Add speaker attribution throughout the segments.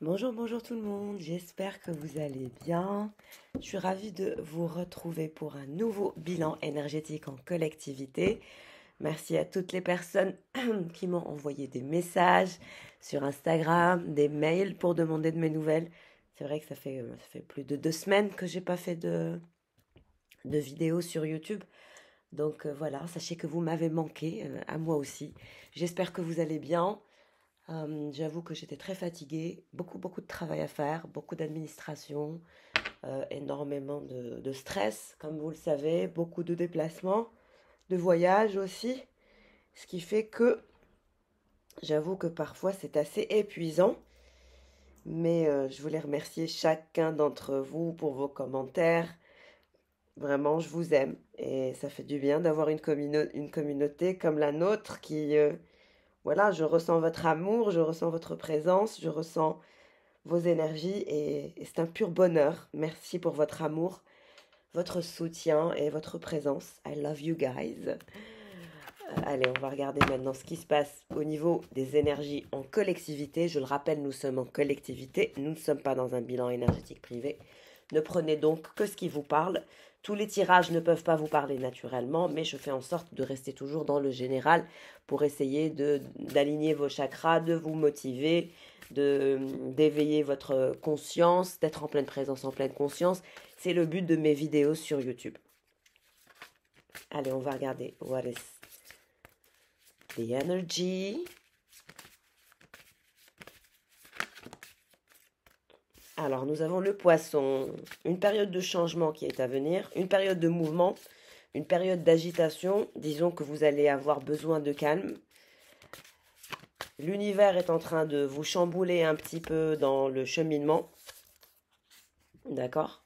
Speaker 1: Bonjour, bonjour tout le monde, j'espère que vous allez bien. Je suis ravie de vous retrouver pour un nouveau bilan énergétique en collectivité. Merci à toutes les personnes qui m'ont envoyé des messages sur Instagram, des mails pour demander de mes nouvelles. C'est vrai que ça fait plus de 2 semaines que j'ai pas fait de vidéos sur YouTube. Donc voilà, sachez que vous m'avez manqué, à moi aussi. J'espère que vous allez bien. J'avoue que j'étais très fatiguée, beaucoup de travail à faire, beaucoup d'administration, énormément de stress, comme vous le savez, beaucoup de déplacements, de voyages aussi, ce qui fait que j'avoue que parfois c'est assez épuisant, mais je voulais remercier chacun d'entre vous pour vos commentaires. Vraiment, je vous aime et ça fait du bien d'avoir une communauté comme la nôtre qui, voilà, je ressens votre amour, je ressens votre présence, je ressens vos énergies et c'est un pur bonheur. Merci pour votre amour, votre soutien et votre présence. I love you guys. Allez, on va regarder maintenant ce qui se passe au niveau des énergies en collectivité. Je le rappelle, nous sommes en collectivité, nous ne sommes pas dans un bilan énergétique privé. Ne prenez donc que ce qui vous parle. Tous les tirages ne peuvent pas vous parler naturellement, mais je fais en sorte de rester toujours dans le général pour essayer d'aligner vos chakras, de vous motiver, d'éveiller votre conscience, d'être en pleine présence, en pleine conscience. C'est le but de mes vidéos sur YouTube. Allez, on va regarder what is the energy. Alors, nous avons le poisson, une période de changement qui est à venir, une période de mouvement, une période d'agitation. Disons que vous allez avoir besoin de calme. L'univers est en train de vous chambouler un petit peu dans le cheminement. D'accord?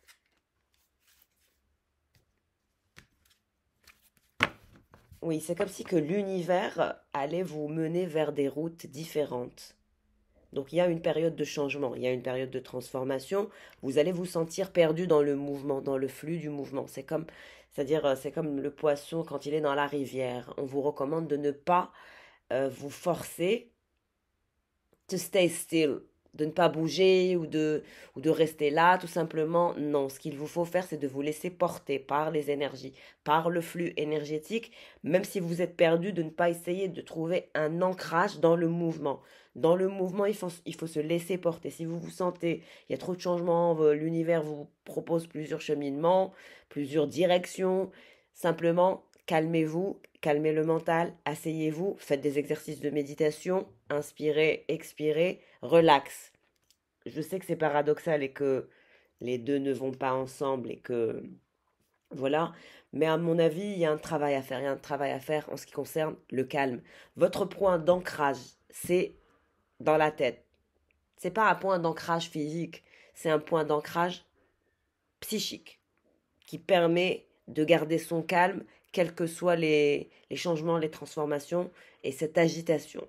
Speaker 1: Oui, c'est comme si que l'univers allait vous mener vers des routes différentes. Donc il y a une période de changement, il y a une période de transformation. Vous allez vous sentir perdu dans le mouvement, dans le flux du mouvement. C'est-à-dire, c'est comme le poisson quand il est dans la rivière. On vous recommande de ne pas vous forcer to stay still, de ne pas bouger ou de rester là, tout simplement. Non, ce qu'il vous faut faire, c'est de vous laisser porter par les énergies, par le flux énergétique, même si vous êtes perdu, de ne pas essayer de trouver un ancrage dans le mouvement. Dans le mouvement, il faut se laisser porter. Si vous vous sentez, il y a trop de changements, l'univers vous propose plusieurs cheminements, plusieurs directions, simplement calmez-vous, calmez le mental, asseyez-vous, faites des exercices de méditation, inspirez, expirez, relax. Je sais que c'est paradoxal et que les deux ne vont pas ensemble et que voilà, mais à mon avis, il y a un travail à faire, il y a un travail à faire en ce qui concerne le calme. Votre point d'ancrage, c'est dans la tête. C'est pas un point d'ancrage physique, c'est un point d'ancrage psychique qui permet de garder son calme, quels que soient les changements, les transformations et cette agitation.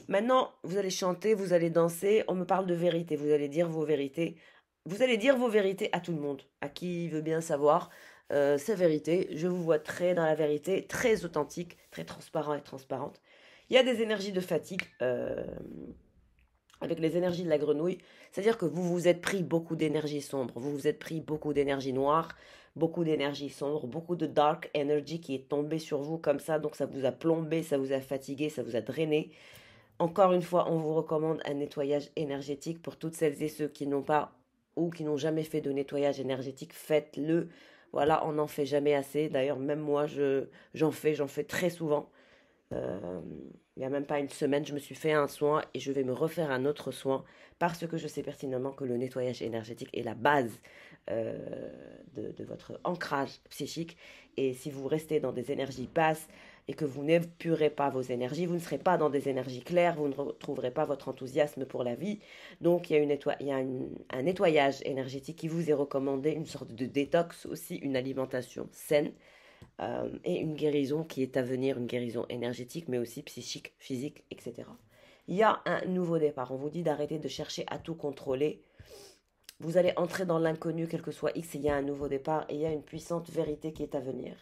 Speaker 1: Maintenant, vous allez chanter, vous allez danser, on me parle de vérité, vous allez dire vos vérités. Vous allez dire vos vérités à tout le monde, à qui veut bien savoir sa vérité. Je vous vois très dans la vérité, très authentique, très transparent et transparente. Il y a des énergies de fatigue avec les énergies de la grenouille, c'est-à-dire que vous vous êtes pris beaucoup d'énergie sombre, vous vous êtes pris beaucoup d'énergie noire, beaucoup d'énergie sombre, beaucoup de dark energy qui est tombée sur vous comme ça, donc ça vous a plombé, ça vous a fatigué, ça vous a drainé. Encore une fois, on vous recommande un nettoyage énergétique pour toutes celles et ceux qui n'ont pas ou qui n'ont jamais fait de nettoyage énergétique, faites-le. Voilà, on n'en fait jamais assez. D'ailleurs, même moi, j'en fais très souvent. Euh, il n'y a même pas une semaine, je me suis fait un soin et je vais me refaire un autre soin parce que je sais pertinemment que le nettoyage énergétique est la base de votre ancrage psychique. Et si vous restez dans des énergies basses et que vous n'épurez pas vos énergies, vous ne serez pas dans des énergies claires, vous ne retrouverez pas votre enthousiasme pour la vie. Donc il y a un nettoyage énergétique qui vous est recommandé, une sorte de détox aussi, une alimentation saine et une guérison qui est à venir, une guérison énergétique, mais aussi psychique, physique, etc. Il y a un nouveau départ. On vous dit d'arrêter de chercher à tout contrôler. Vous allez entrer dans l'inconnu, quel que soit X, et il y a un nouveau départ, et il y a une puissante vérité qui est à venir.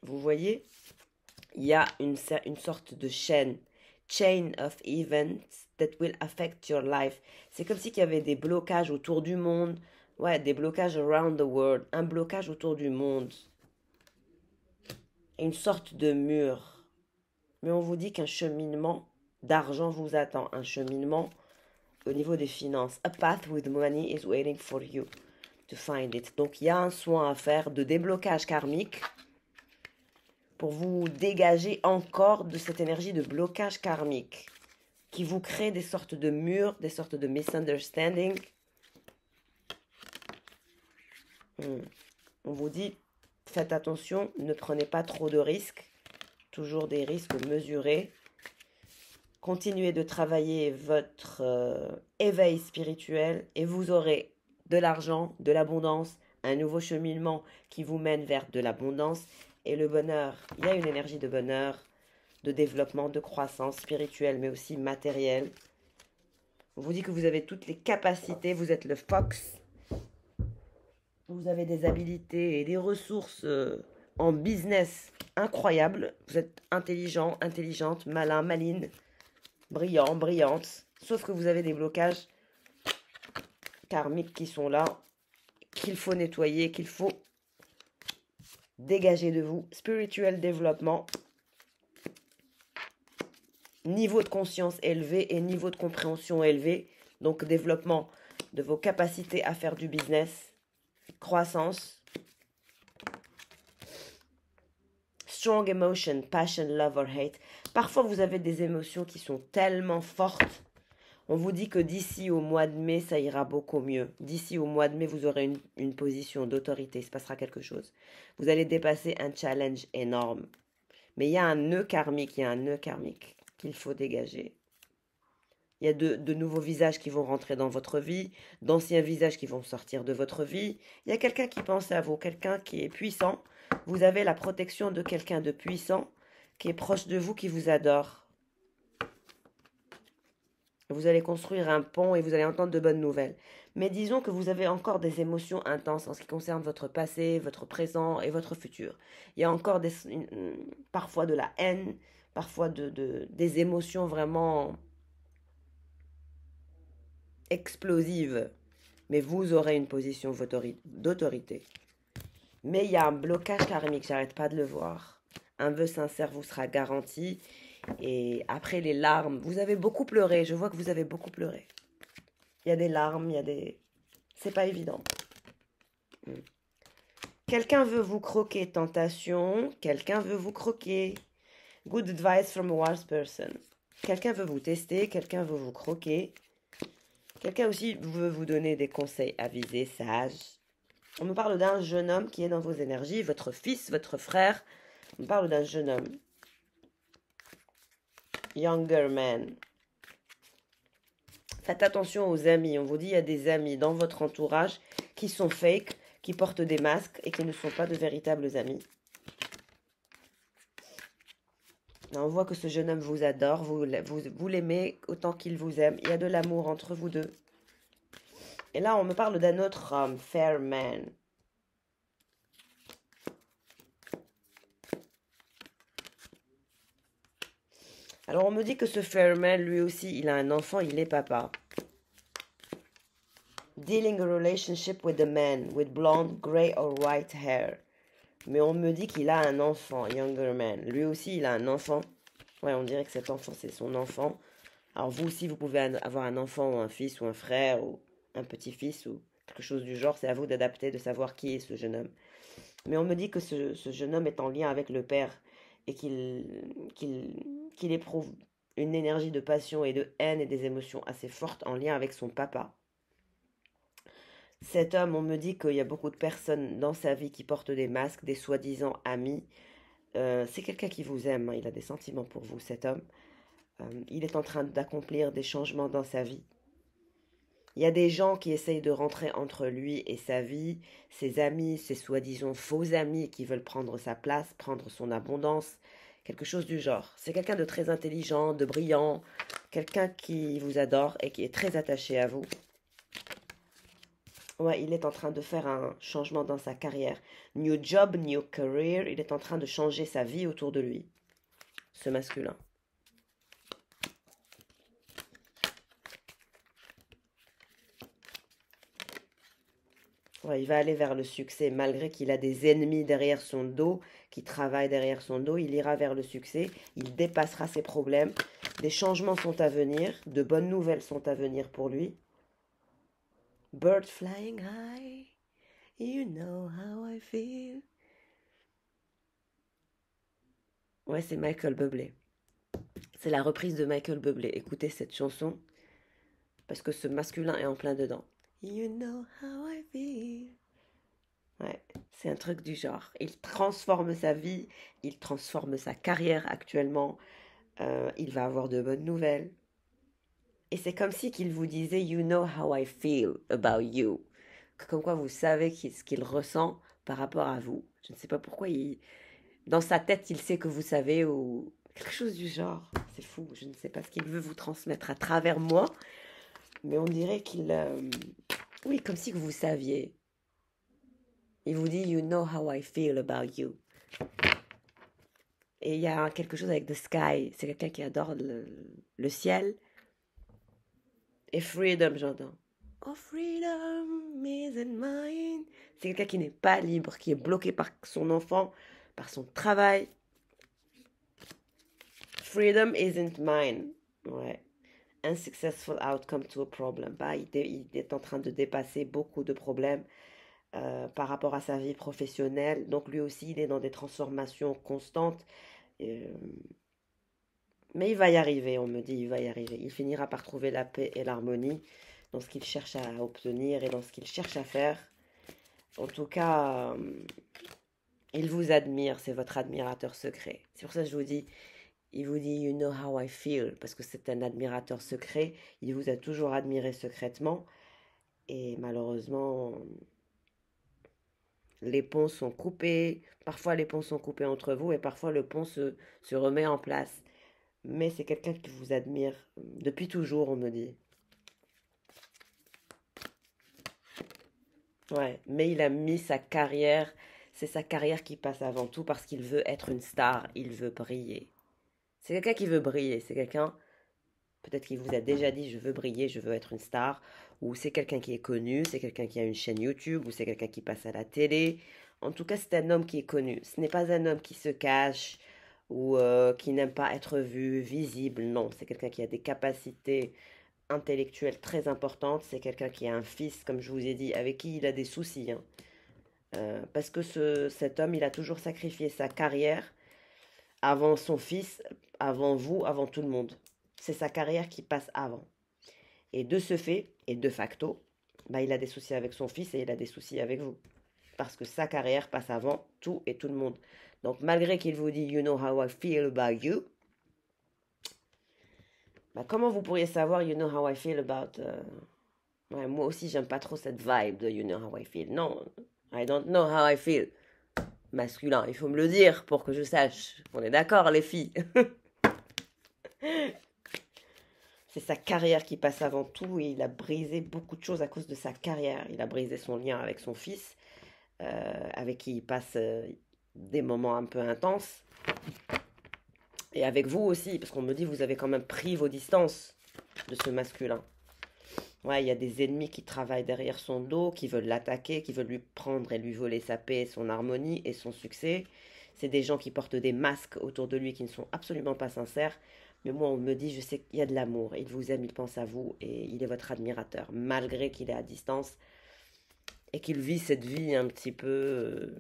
Speaker 1: Vous voyez, il y a une sorte de chaîn of events that will affect your life. C'est comme s'il y avait des blocages autour du monde. Ouais, des blocages around the world. Un blocage autour du monde. Une sorte de mur. Mais on vous dit qu'un cheminement d'argent vous attend. Un cheminement au niveau des finances. A path with money is waiting for you to find it. Donc il y a un soin à faire de déblocage karmique pour vous dégager encore de cette énergie de blocage karmique qui vous crée des sortes de murs, des sortes de misunderstanding. On vous dit, faites attention, ne prenez pas trop de risques, toujours des risques mesurés. Continuez de travailler votre éveil spirituel et vous aurez de l'argent, de l'abondance, un nouveau cheminement qui vous mène vers de l'abondance et le bonheur. Il y a une énergie de bonheur, de développement, de croissance spirituelle, mais aussi matérielle. On vous dit que vous avez toutes les capacités, vous êtes le fox. Vous avez des habilités et des ressources en business incroyables. Vous êtes intelligent, intelligente, malin, maline, brillant, brillante. Sauf que vous avez des blocages karmiques qui sont là, qu'il faut nettoyer, qu'il faut dégager de vous. Spirituel développement. Niveau de conscience élevé et niveau de compréhension élevé. Donc développement de vos capacités à faire du business. Croissance. Strong emotion, passion, love or hate. Parfois vous avez des émotions qui sont tellement fortes. On vous dit que d'ici au mois de mai, ça ira beaucoup mieux. D'ici au mois de mai, vous aurez une position d'autorité. Il se passera quelque chose. Vous allez dépasser un challenge énorme. Mais il y a un nœud karmique, qu'il faut dégager. Il y a de nouveaux visages qui vont rentrer dans votre vie, d'anciens visages qui vont sortir de votre vie. Il y a quelqu'un qui pense à vous, quelqu'un qui est puissant. Vous avez la protection de quelqu'un de puissant qui est proche de vous, qui vous adore. Vous allez construire un pont et vous allez entendre de bonnes nouvelles. Mais disons que vous avez encore des émotions intenses en ce qui concerne votre passé, votre présent et votre futur. Il y a encore parfois de la haine, parfois des émotions vraiment explosives. Mais vous aurez une position d'autorité. Mais il y a un blocage karmique, j'arrête pas de le voir. Un vœu sincère vous sera garanti. Et après les larmes, vous avez beaucoup pleuré. Je vois que vous avez beaucoup pleuré. Il y a des larmes, il y a des... C'est pas évident. Quelqu'un veut vous croquer, tentation. Quelqu'un veut vous croquer. Good advice from a wise person. Quelqu'un veut vous tester, quelqu'un veut vous croquer. Quelqu'un aussi veut vous donner des conseils avisés, sages. On me parle d'un jeune homme qui est dans vos énergies, votre fils, votre frère. On me parle d'un jeune homme. Younger man. Faites attention aux amis. On vous dit il y a des amis dans votre entourage qui sont fake, qui portent des masques et qui ne sont pas de véritables amis. On voit que ce jeune homme vous adore, vous l'aimez autant qu'il vous aime. Il y a de l'amour entre vous deux. Et là, on me parle d'un autre homme, fair man. Alors, on me dit que ce fair man, lui aussi, il a un enfant, il est papa. Dealing a relationship with a man with blonde, grey or white hair. Mais on me dit qu'il a un enfant, younger man. Lui aussi, il a un enfant. Ouais, on dirait que cet enfant, c'est son enfant. Alors, vous aussi, vous pouvez avoir un enfant ou un fils ou un frère ou un petit-fils ou quelque chose du genre. C'est à vous d'adapter, de savoir qui est ce jeune homme. Mais on me dit que ce jeune homme est en lien avec le père et qu'il éprouve une énergie de passion et de haine et des émotions assez fortes en lien avec son papa. Cet homme, on me dit qu'il y a beaucoup de personnes dans sa vie qui portent des masques, des soi-disant amis. C'est quelqu'un qui vous aime, hein, il a des sentiments pour vous, cet homme. Il est en train d'accomplir des changements dans sa vie. Il y a des gens qui essayent de rentrer entre lui et sa vie, ses amis, ses soi-disant faux amis qui veulent prendre sa place, prendre son abondance, quelque chose du genre. C'est quelqu'un de très intelligent, de brillant, quelqu'un qui vous adore et qui est très attaché à vous. Ouais, il est en train de faire un changement dans sa carrière. New job, new career. Il est en train de changer sa vie autour de lui, ce masculin. Ouais, il va aller vers le succès, malgré qu'il a des ennemis derrière son dos, qui travaillent derrière son dos. Il ira vers le succès, il dépassera ses problèmes. Des changements sont à venir, de bonnes nouvelles sont à venir pour lui. Bird flying high, you know how I feel. Ouais, c'est Michael Bublé. C'est la reprise de Michael Bublé. Écoutez cette chanson, parce que ce masculin est en plein dedans. You know how I feel. Ouais, c'est un truc du genre. Il transforme sa vie, il transforme sa carrière actuellement. Il va avoir de bonnes nouvelles. Et c'est comme si qu'il vous disait, You know how I feel about you. Comme quoi vous savez ce qu'il ressent par rapport à vous. Je ne sais pas pourquoi dans sa tête, il sait que vous savez ou quelque chose du genre. C'est fou, je ne sais pas ce qu'il veut vous transmettre à travers moi. Mais on dirait oui, comme si vous saviez. Il vous dit, You know how I feel about you. Et il y a quelque chose avec the sky. C'est quelqu'un qui adore le ciel. Et freedom, j'entends. Oh, freedom isn't mine. C'est quelqu'un qui n'est pas libre, qui est bloqué par son enfant, par son travail. Freedom isn't mine. Ouais. Unsuccessful outcome to a problem. Bah, il est en train de dépasser beaucoup de problèmes par rapport à sa vie professionnelle. Donc lui aussi, il est dans des transformations constantes. Mais il va y arriver, on me dit, il va y arriver. Il finira par trouver la paix et l'harmonie dans ce qu'il cherche à obtenir et dans ce qu'il cherche à faire. En tout cas, il vous admire, c'est votre admirateur secret. C'est pour ça que je vous dis, il vous dit, You know how I feel, parce que c'est un admirateur secret. Il vous a toujours admiré secrètement. Et malheureusement, les ponts sont coupés. Parfois, les ponts sont coupés entre vous et parfois, le pont se remet en place. Mais c'est quelqu'un qui vous admire depuis toujours, on me dit. Ouais, mais il a mis sa carrière, c'est sa carrière qui passe avant tout parce qu'il veut être une star, il veut briller. C'est quelqu'un qui veut briller, c'est quelqu'un, peut-être qu'il vous a déjà dit je veux briller, je veux être une star, ou c'est quelqu'un qui est connu, c'est quelqu'un qui a une chaîne YouTube, ou c'est quelqu'un qui passe à la télé. En tout cas, c'est un homme qui est connu. Ce n'est pas un homme qui se cache ou qui n'aime pas être vu, visible. Non, c'est quelqu'un qui a des capacités intellectuelles très importantes. C'est quelqu'un qui a un fils, comme je vous ai dit, avec qui il a des soucis. Hein. Parce que cet homme, il a toujours sacrifié sa carrière avant son fils, avant vous, avant tout le monde. C'est sa carrière qui passe avant. Et de ce fait, et de facto, bah, il a des soucis avec son fils et il a des soucis avec vous. Parce que sa carrière passe avant tout et tout le monde. Donc malgré qu'il vous dit You know how I feel about you, bah, comment vous pourriez savoir You know how I feel about... Ouais, moi aussi, j'aime pas trop cette vibe de You know how I feel. Non, I don't know how I feel. Masculin, il faut me le dire pour que je sache. On est d'accord, les filles. C'est sa carrière qui passe avant tout et il a brisé beaucoup de choses à cause de sa carrière. Il a brisé son lien avec son fils, avec qui il passe des moments un peu intenses. Et avec vous aussi, parce qu'on me dit vous avez quand même pris vos distances de ce masculin. Ouais, il y a des ennemis qui travaillent derrière son dos, qui veulent l'attaquer, qui veulent lui prendre et lui voler sa paix, son harmonie et son succès. C'est des gens qui portent des masques autour de lui qui ne sont absolument pas sincères. Mais moi, on me dit, je sais qu'il y a de l'amour. Il vous aime, il pense à vous et il est votre admirateur, malgré qu'il est à distance et qu'il vit cette vie un petit peu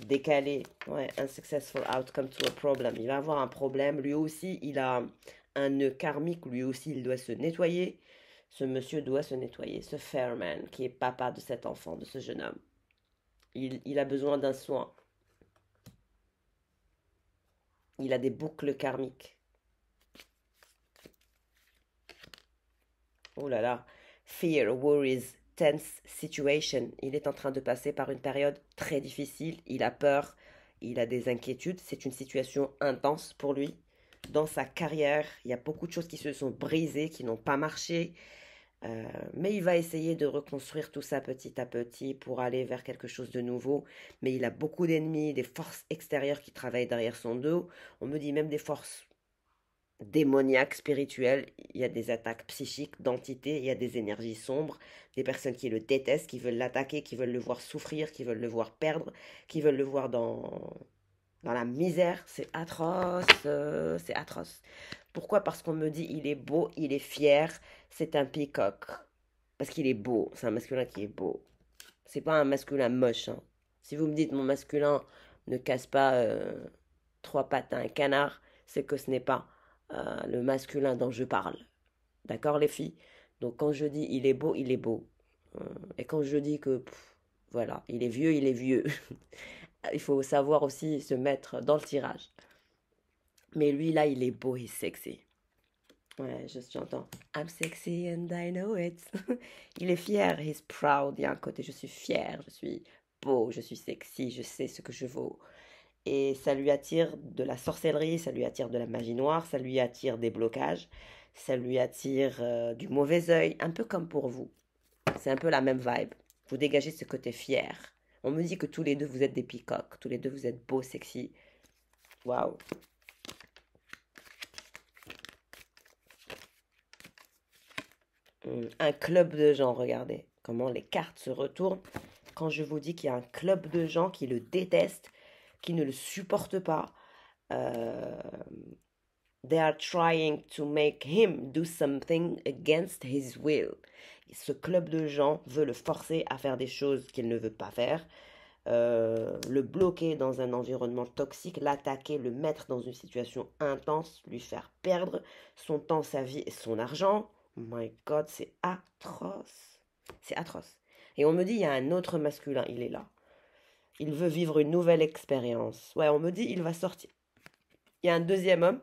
Speaker 1: décalée. Ouais, unsuccessful outcome to a problem. Il va avoir un problème. Lui aussi, il a un nœud karmique. Lui aussi, il doit se nettoyer. Ce monsieur doit se nettoyer. Ce Fairman, qui est papa de cet enfant, de ce jeune homme. Il a besoin d'un soin. Il a des boucles karmiques. Oh là là. Fear, worries, tense situation. Il est en train de passer par une période très difficile. Il a peur, il a des inquiétudes. C'est une situation intense pour lui. Dans sa carrière, il y a beaucoup de choses qui se sont brisées, qui n'ont pas marché. Mais il va essayer de reconstruire tout ça petit à petit pour aller vers quelque chose de nouveau. Mais il a beaucoup d'ennemis, des forces extérieures qui travaillent derrière son dos. On me dit même des forces démoniaques, spirituelles. Il y a des attaques psychiques, d'entités, il y a des énergies sombres, des personnes qui le détestent, qui veulent l'attaquer, qui veulent le voir souffrir, qui veulent le voir perdre, qui veulent le voir dans la misère. C'est atroce, c'est atroce. Pourquoi? Parce qu'on me dit il est beau, il est fier, c'est un peacock. Parce qu'il est beau, c'est un masculin qui est beau. C'est pas un masculin moche, hein. Si vous me dites mon masculin ne casse pas trois pattes à un canard, c'est que ce n'est pas le masculin dont je parle. D'accord les filles? Donc quand je dis il est beau, il est beau. Et quand je dis que, voilà, il est vieux, il est vieux. Il faut savoir aussi se mettre dans le tirage. Mais lui, là, il est beau et sexy. Ouais, j'entends. I'm sexy and I know it. Il est fier, he's proud. Il y a un côté, je suis fier, je suis beau, je suis sexy, je sais ce que je vaux. Et ça lui attire de la sorcellerie, ça lui attire de la magie noire, ça lui attire des blocages, ça lui attire du mauvais œil, un peu comme pour vous. C'est un peu la même vibe. Vous dégagez ce côté fier. On me dit que tous les deux, vous êtes des peacocks. Tous les deux, vous êtes beaux, sexy. Waouh. Un club de gens, regardez comment les cartes se retournent quand je vous dis qu'il y a un club de gens qui le détestent, qui ne le supportent pas. They are trying to make him do something against his will. Ce club de gens veut le forcer à faire des choses qu'il ne veut pas faire, le bloquer dans un environnement toxique, l'attaquer, le mettre dans une situation intense, lui faire perdre son temps, sa vie et son argent. Oh my God, c'est atroce. C'est atroce. Et on me dit, il y a un autre masculin, il est là. Il veut vivre une nouvelle expérience. Ouais, on me dit, il va sortir. Il y a un deuxième homme.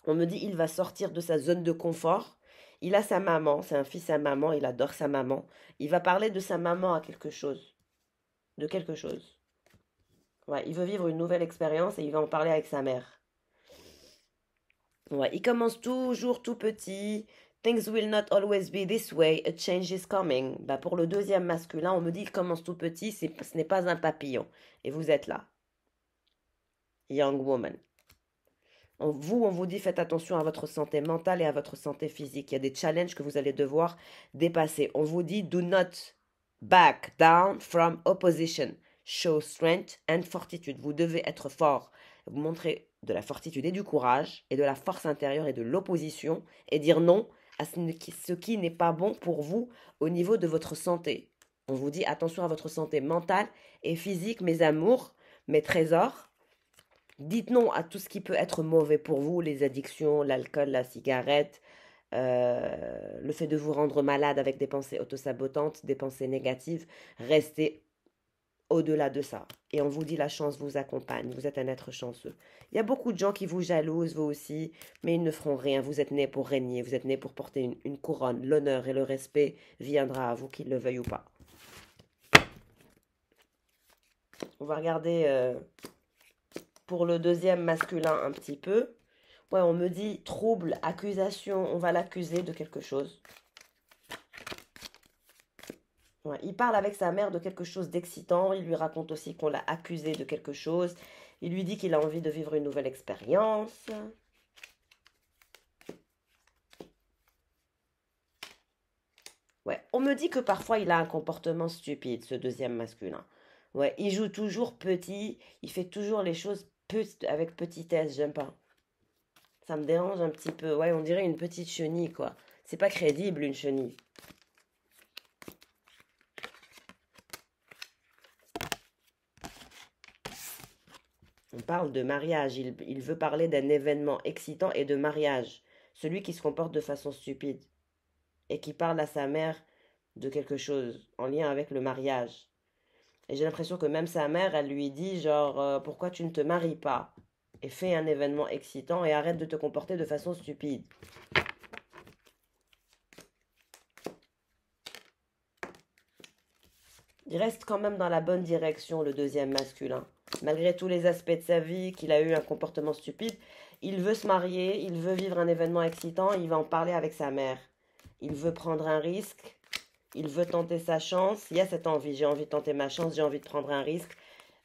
Speaker 1: On me dit, il va sortir de sa zone de confort. Il a sa maman, c'est un fils à maman, il adore sa maman. Il va parler de sa maman à quelque chose. De quelque chose. Ouais, il veut vivre une nouvelle expérience et il va en parler avec sa mère. Ouais, il commence toujours tout petit. Things will not always be this way. A change is coming. Bah pour le deuxième masculin, on me dit qu'il commence tout petit, ce n'est pas un papillon. Et vous êtes là. Young woman. On vous dit faites attention à votre santé mentale et à votre santé physique. Il y a des challenges que vous allez devoir dépasser. On vous dit do not back down from opposition. Show strength and fortitude. Vous devez être fort. Vous montrez de la fortitude et du courage et de la force intérieure et de l'opposition et dire non à ce qui n'est pas bon pour vous au niveau de votre santé. On vous dit attention à votre santé mentale et physique, mes amours, mes trésors. Dites non à tout ce qui peut être mauvais pour vous, les addictions, l'alcool, la cigarette, le fait de vous rendre malade avec des pensées autosabotantes, des pensées négatives. Restez au-delà de ça. Et on vous dit la chance vous accompagne, vous êtes un être chanceux. Il y a beaucoup de gens qui vous jalousent, vous aussi, mais ils ne feront rien. Vous êtes nés pour régner, vous êtes nés pour porter une couronne. L'honneur et le respect viendra à vous, qu'ils le veuillent ou pas. On va regarder pour le deuxième masculin un petit peu. Ouais, on me dit trouble, accusation, on va l'accuser de quelque chose. Ouais, il parle avec sa mère de quelque chose d'excitant. Il lui raconte aussi qu'on l'a accusé de quelque chose. Il lui dit qu'il a envie de vivre une nouvelle expérience. Ouais, on me dit que parfois il a un comportement stupide, ce deuxième masculin. Ouais, il joue toujours petit. Il fait toujours les choses avec petitesse. J'aime pas. Ça me dérange un petit peu. Ouais, on dirait une petite chenille, quoi. C'est pas crédible, une chenille. On parle de mariage. Il veut parler d'un événement excitant et de mariage. Celui qui se comporte de façon stupide. Et qui parle à sa mère de quelque chose en lien avec le mariage. Et j'ai l'impression que même sa mère, elle lui dit genre, pourquoi tu ne te maries pas? Et fais un événement excitant et arrête de te comporter de façon stupide. Il reste quand même dans la bonne direction, le deuxième masculin. Malgré tous les aspects de sa vie, qu'il a eu un comportement stupide, il veut se marier, il veut vivre un événement excitant, il va en parler avec sa mère. Il veut prendre un risque. Il veut tenter sa chance. Il y a cette envie. J'ai envie de tenter ma chance. J'ai envie de prendre un risque.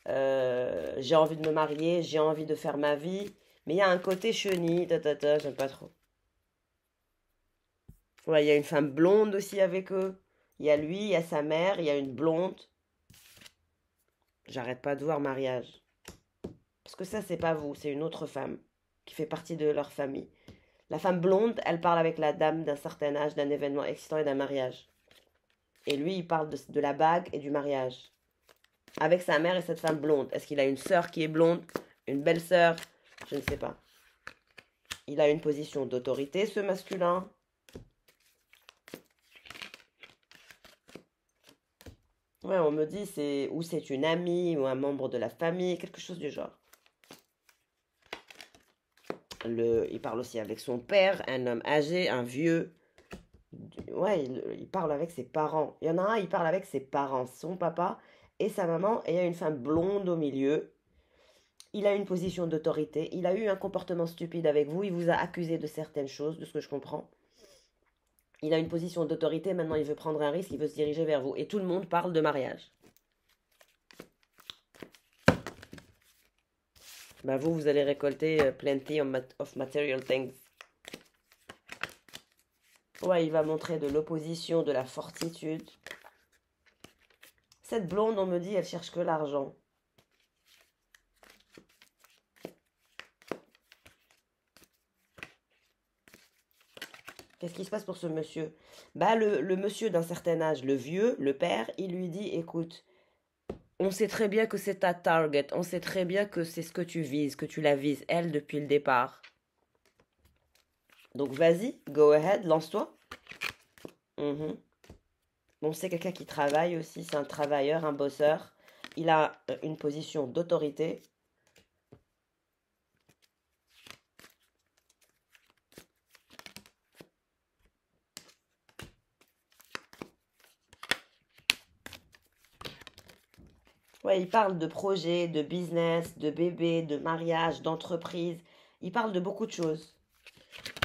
Speaker 1: J'ai envie de me marier. J'ai envie de faire ma vie. Mais il y a un côté chenille. J'aime pas trop. Ouais, il y a une femme blonde aussi avec eux. Il y a lui, il y a sa mère, il y a une blonde. J'arrête pas de voir mariage. Parce que ça, c'est pas vous, c'est une autre femme qui fait partie de leur famille. La femme blonde, elle parle avec la dame d'un certain âge, d'un événement excitant et d'un mariage. Et lui, il parle de la bague et du mariage. Avec sa mère et cette femme blonde. Est-ce qu'il a une sœur qui est blonde? Une belle sœur? Je ne sais pas. Il a une position d'autorité, ce masculin. Ouais, on me dit c'est une amie ou un membre de la famille, quelque chose du genre. Il parle aussi avec son père, un homme âgé, un vieux. Ouais, il parle avec ses parents. Il y en a un, il parle avec ses parents, son papa et sa maman, et il y a une femme blonde au milieu. Il a une position d'autorité, il a eu un comportement stupide avec vous, il vous a accusé de certaines choses, de ce que je comprends. Il a une position d'autorité, maintenant il veut prendre un risque, il veut se diriger vers vous. Et tout le monde parle de mariage. Bah vous allez récolter plenty of material things. Ouais, il va montrer de l'opposition, de la fortitude. Cette blonde, on me dit, elle cherche que l'argent. Qu'est-ce qui se passe pour ce monsieur? Bah le monsieur d'un certain âge, le vieux, le père, il lui dit, écoute, on sait très bien que c'est ta target, on sait très bien que c'est ce que tu vises, que tu la vises, elle, depuis le départ. Donc vas-y, go ahead, lance-toi. Bon, c'est quelqu'un qui travaille aussi, c'est un travailleur, un bosseur. Il a une position d'autorité. Ouais, il parle de projet, de business, de bébé, de mariage, d'entreprise. Il parle de beaucoup de choses.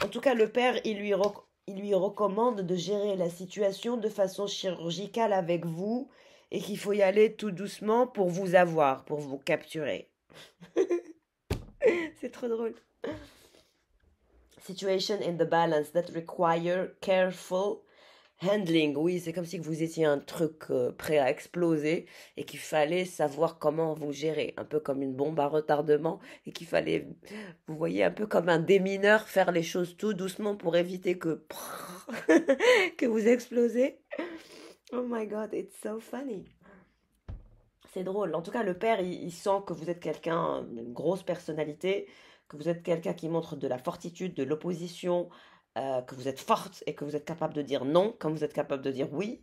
Speaker 1: En tout cas, le père, il lui recommande de gérer la situation de façon chirurgicale avec vous et qu'il faut y aller tout doucement pour vous avoir, pour vous capturer. C'est trop drôle. Situation in the balance that require careful handling. Oui, c'est comme si vous étiez un truc prêt à exploser et qu'il fallait savoir comment vous gérer. Un peu comme une bombe à retardement et qu'il fallait, vous voyez, un peu comme un démineur, faire les choses tout doucement pour éviter que, que vous explosez. Oh my god, it's so funny. C'est drôle. En tout cas, le père, il sent que vous êtes quelqu'un, une grosse personnalité, que vous êtes quelqu'un qui montre de la fortitude, de l'opposition, que vous êtes forte et que vous êtes capable de dire non comme vous êtes capable de dire oui.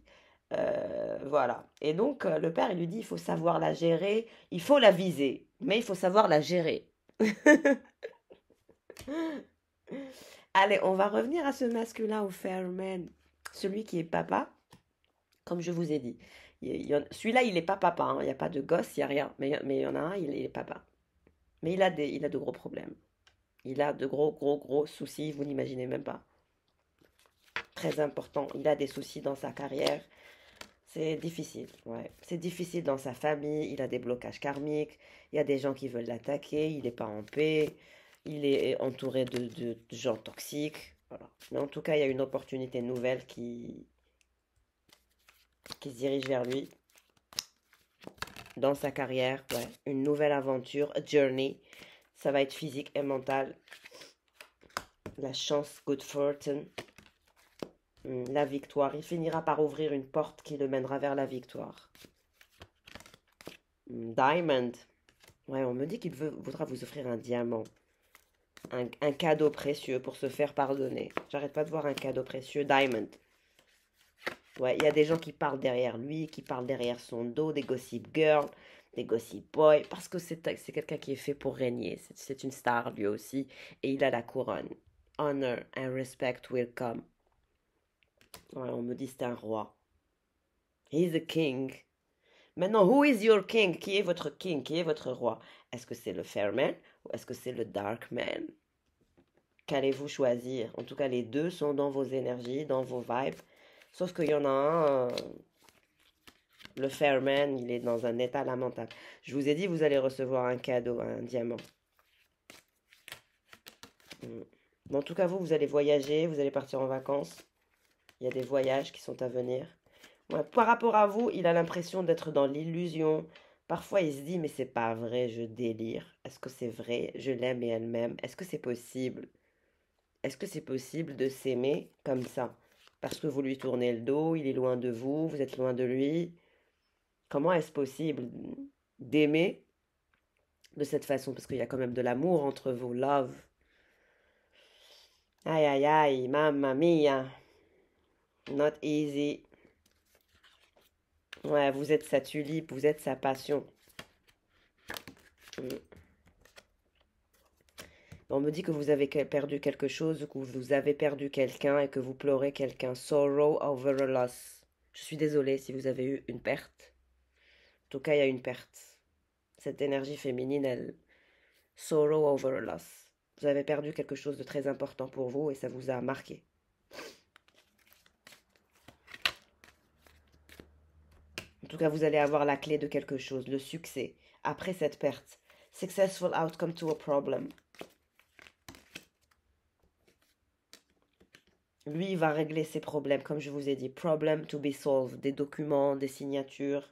Speaker 1: Voilà. Et donc, le père, il lui dit, il faut savoir la gérer, il faut la viser, mais il faut savoir la gérer. Allez, on va revenir à ce masculin au Fairman, celui qui est papa, comme je vous ai dit. Celui-là, il n'est pas papa, hein. Il n'y a pas de gosse, il n'y a rien. Mais il y en a un, il est papa. Mais il a de gros problèmes. Il a de gros soucis, vous n'imaginez même pas. Très important. Il a des soucis dans sa carrière. C'est difficile, ouais. C'est difficile dans sa famille. Il a des blocages karmiques. Il y a des gens qui veulent l'attaquer. Il n'est pas en paix. Il est entouré de gens toxiques. Voilà. Mais en tout cas, il y a une opportunité nouvelle qui se dirige vers lui dans sa carrière. Ouais. Une nouvelle aventure, a journey. Ça va être physique et mental. La chance, good fortune. La victoire. Il finira par ouvrir une porte qui le mènera vers la victoire. Diamond. Ouais, on me dit qu'il voudra vous offrir un diamant. Un cadeau précieux pour se faire pardonner. J'arrête pas de voir un cadeau précieux. Diamond. Ouais, il y a des gens qui parlent derrière lui, qui parlent derrière son dos, des gossip girls, des gossip boys, parce que c'est quelqu'un qui est fait pour régner. C'est une star lui aussi, et il a la couronne. Honor and respect will come. Ouais, on me dit c'est un roi. He's a king. Maintenant, who is your king? Qui est votre king? Qui est votre roi? Est-ce que c'est le fair man ou est-ce que c'est le dark man? qu'allez-vous choisir? En tout cas, les deux sont dans vos énergies, dans vos vibes. Sauf qu'il y en a un, le Fairman, il est dans un état lamentable. Je vous ai dit, vous allez recevoir un cadeau, un diamant. Mais en tout cas, vous allez voyager, vous allez partir en vacances. Il y a des voyages qui sont à venir. Ouais, par rapport à vous, il a l'impression d'être dans l'illusion. Parfois, il se dit, mais c'est pas vrai, je délire. Est-ce que c'est vrai? Je l'aime et elle m'aime. Est-ce que c'est possible? Est-ce que c'est possible de s'aimer comme ça? Parce que vous lui tournez le dos, il est loin de vous, vous êtes loin de lui. Comment est-ce possible d'aimer de cette façon? Parce qu'il y a quand même de l'amour entre vous, love. Aïe, aïe, aïe, mamma mia. Not easy. Ouais, vous êtes sa tulipe, vous êtes sa passion. On me dit que vous avez perdu quelque chose, que vous avez perdu quelqu'un et que vous pleurez quelqu'un. Sorrow over a loss. Je suis désolée si vous avez eu une perte. En tout cas, il y a une perte. Cette énergie féminine, elle... Sorrow over a loss. Vous avez perdu quelque chose de très important pour vous et ça vous a marqué. En tout cas, vous allez avoir la clé de quelque chose, le succès, après cette perte. Successful outcome to a problem. Lui, il va régler ses problèmes, comme je vous ai dit. Problem to be solved. Des documents, des signatures.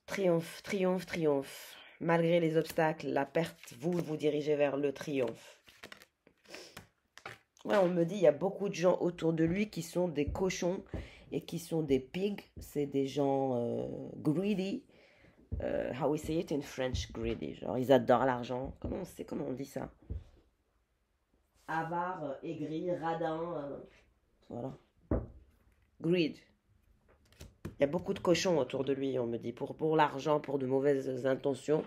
Speaker 1: Triomphe, triomphe, triomphe. Malgré les obstacles, la perte, vous dirigez vers le triomphe. Ouais, on me dit, il y a beaucoup de gens autour de lui qui sont des cochons et qui sont des pigs. C'est des gens greedy. How we say it in French, greedy. Genre, ils adorent l'argent. Comment on dit ça? Avare, aigri, radin. Voilà. Greed. Il y a beaucoup de cochons autour de lui, on me dit, pour l'argent, pour de mauvaises intentions.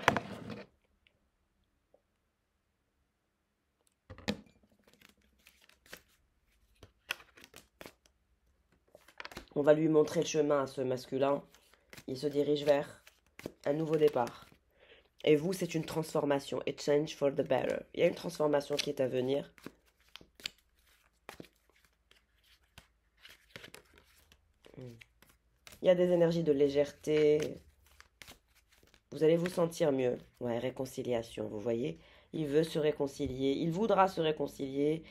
Speaker 1: On va lui montrer le chemin à ce masculin. Il se dirige vers un nouveau départ. Et vous, c'est une transformation. A change for the better. Il y a une transformation qui est à venir. Il y a des énergies de légèreté. Vous allez vous sentir mieux. Ouais, réconciliation, vous voyez. Il veut se réconcilier. Il voudra se réconcilier.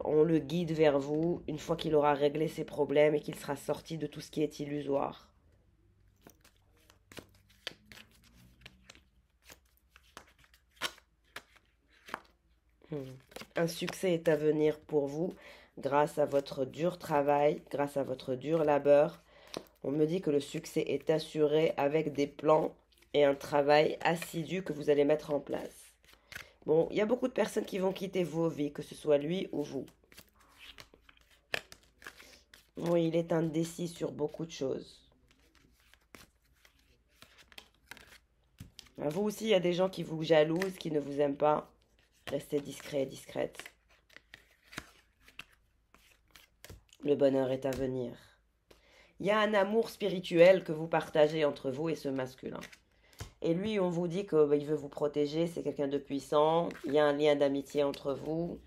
Speaker 1: On le guide vers vous une fois qu'il aura réglé ses problèmes et qu'il sera sorti de tout ce qui est illusoire. Un succès est à venir pour vous grâce à votre dur travail, grâce à votre dur labeur. On me dit que le succès est assuré avec des plans et un travail assidu que vous allez mettre en place. Bon, il y a beaucoup de personnes qui vont quitter vos vies, que ce soit lui ou vous. Oui, il est indécis sur beaucoup de choses. Vous aussi, il y a des gens qui vous jalousent, qui ne vous aiment pas. Restez discret et discrète. Le bonheur est à venir. Il y a un amour spirituel que vous partagez entre vous et ce masculin. Et lui, on vous dit qu'il veut vous protéger, c'est quelqu'un de puissant. Il y a un lien d'amitié entre vous.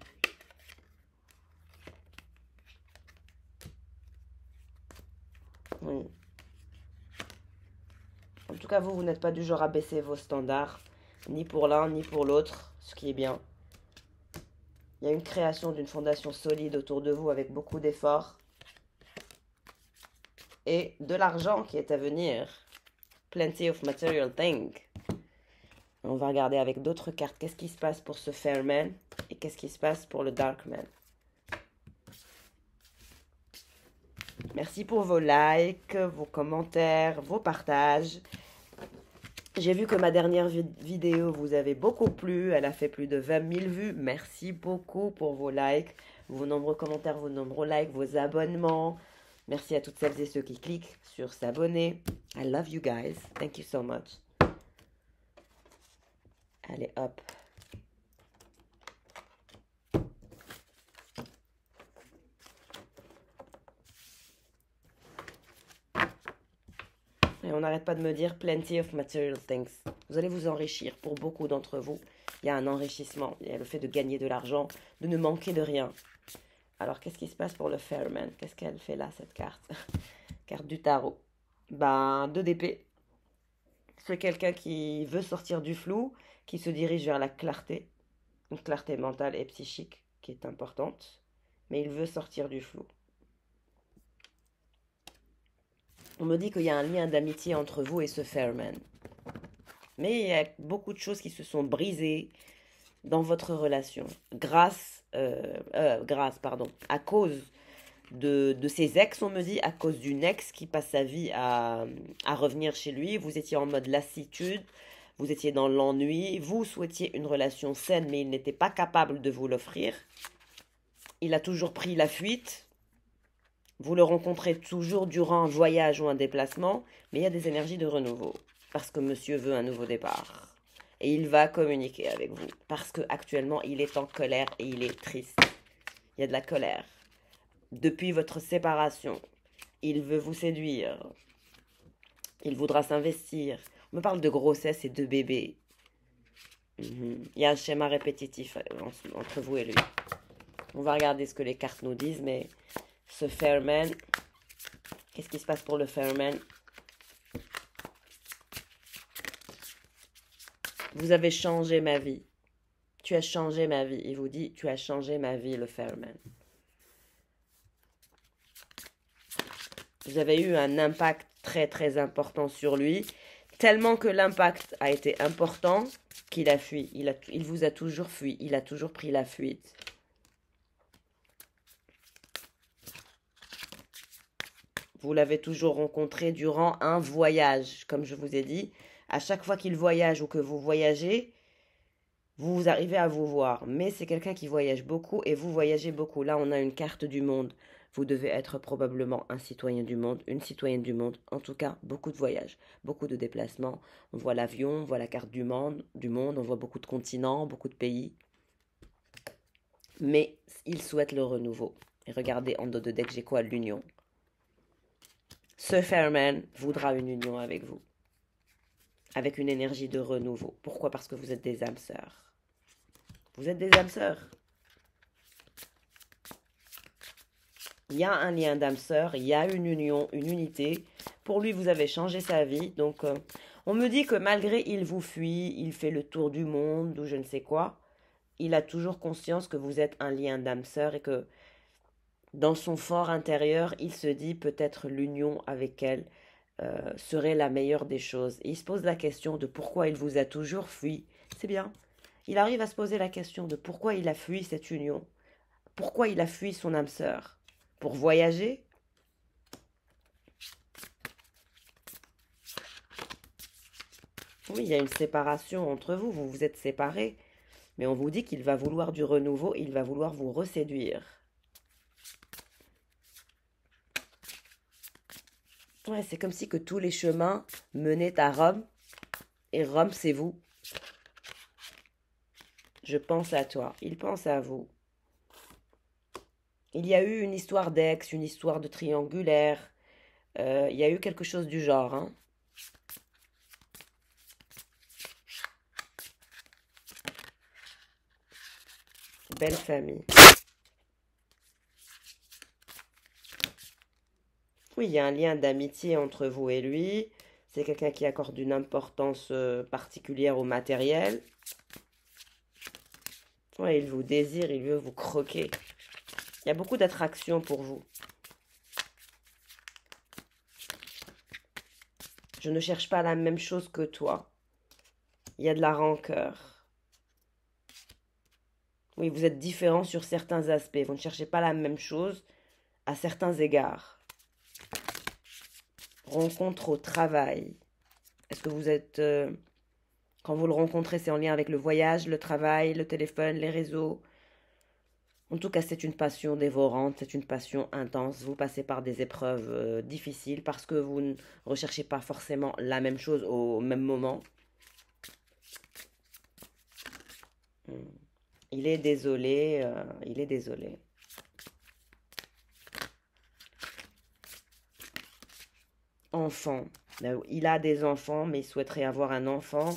Speaker 1: Oui. En tout cas, vous n'êtes pas du genre à baisser vos standards, ni pour l'un, ni pour l'autre, ce qui est bien. Il y a une création d'une fondation solide autour de vous avec beaucoup d'efforts. Et de l'argent qui est à venir. Plenty of material things. On va regarder avec d'autres cartes qu'est-ce qui se passe pour ce Fairman et qu'est-ce qui se passe pour le Darkman. Merci pour vos likes, vos commentaires, vos partages. J'ai vu que ma dernière vidéo vous avait beaucoup plu. Elle a fait plus de 20 000 vues. Merci beaucoup pour vos likes, vos nombreux commentaires, vos nombreux likes, vos abonnements. Merci à toutes celles et ceux qui cliquent sur s'abonner. I love you guys. Thank you so much. Allez, hop. Et on n'arrête pas de me dire plenty of material things. Vous allez vous enrichir. Pour beaucoup d'entre vous, il y a un enrichissement. Il y a le fait de gagner de l'argent, de ne manquer de rien. Alors, qu'est-ce qui se passe pour le Fairman? Qu'est-ce qu'elle fait là, cette carte? Carte du tarot. Ben, 2 d'épée. C'est quelqu'un qui veut sortir du flou, qui se dirige vers la clarté. Une clarté mentale et psychique qui est importante. Mais il veut sortir du flou. On me dit qu'il y a un lien d'amitié entre vous et ce Fairman. Mais il y a beaucoup de choses qui se sont brisées dans votre relation. À cause de ses ex, on me dit, à cause d'une ex qui passe sa vie à revenir chez lui. Vous étiez en mode lassitude, vous étiez dans l'ennui, vous souhaitiez une relation saine, mais il n'était pas capable de vous l'offrir. Il a toujours pris la fuite. Vous le rencontrez toujours durant un voyage ou un déplacement, mais il y a des énergies de renouveau, parce que monsieur veut un nouveau départ. Et il va communiquer avec vous, parce qu'actuellement, il est en colère et il est triste. Il y a de la colère. Depuis votre séparation, il veut vous séduire. Il voudra s'investir. On me parle de grossesse et de bébé. Il y a un schéma répétitif entre vous et lui. On va regarder ce que les cartes nous disent, mais ce Fairman, qu'est-ce qui se passe pour le Fairman? Vous avez changé ma vie. Tu as changé ma vie. Il vous dit, tu as changé ma vie, le Fairman. Vous avez eu un impact très très important sur lui, tellement que l'impact a été important qu'il a fui. Il vous a toujours fui. Il a toujours pris la fuite. Vous l'avez toujours rencontré durant un voyage, comme je vous ai dit. À chaque fois qu'il voyage ou que vous voyagez, vous arrivez à vous voir. Mais c'est quelqu'un qui voyage beaucoup et vous voyagez beaucoup. Là, on a une carte du monde. Vous devez être probablement un citoyen du monde, une citoyenne du monde. En tout cas, beaucoup de voyages, beaucoup de déplacements. On voit l'avion, on voit la carte du monde, on voit beaucoup de continents, beaucoup de pays. Mais il souhaite le renouveau. Et regardez en dos de deck, j'ai quoi? L'union. Ce Fairman voudra une union avec vous. Avec une énergie de renouveau. Pourquoi? Parce que vous êtes des âmes sœurs. Vous êtes des âmes sœurs. Il y a un lien d'âme sœur, il y a une union, une unité. Pour lui, vous avez changé sa vie. Donc, on me dit que malgré il vous fuit, il fait le tour du monde ou je ne sais quoi, il a toujours conscience que vous êtes un lien d'âme sœur et que dans son fort intérieur, il se dit peut-être l'union avec elle serait la meilleure des choses. Et il se pose la question de pourquoi il vous a toujours fui. C'est bien. Il arrive à se poser la question de pourquoi il a fui cette union. Pourquoi il a fui son âme sœur. Pour voyager? Oui, il y a une séparation entre vous. Vous vous êtes séparés. Mais on vous dit qu'il va vouloir du renouveau. Il va vouloir vous reséduire. Ouais, c'est comme si que tous les chemins menaient à Rome. Et Rome, c'est vous. Je pense à toi. Il pense à vous. Il y a eu une histoire d'ex, une histoire de triangulaire. Il y a eu quelque chose du genre. Hein. Belle famille. Oui, il y a un lien d'amitié entre vous et lui. C'est quelqu'un qui accorde une importance particulière au matériel. Ouais, il vous désire, il veut vous croquer. Il y a beaucoup d'attraction pour vous. Je ne cherche pas la même chose que toi. Il y a de la rancœur. Oui, vous êtes différents sur certains aspects. Vous ne cherchez pas la même chose à certains égards. Rencontre au travail. Est-ce que vous êtes... quand vous le rencontrez, c'est en lien avec le voyage, le travail, le téléphone, les réseaux. En tout cas, c'est une passion dévorante, c'est une passion intense. Vous passez par des épreuves difficiles parce que vous ne recherchez pas forcément la même chose au même moment. Il est désolé, il est désolé. Enfant. Il a des enfants, mais il souhaiterait avoir un enfant.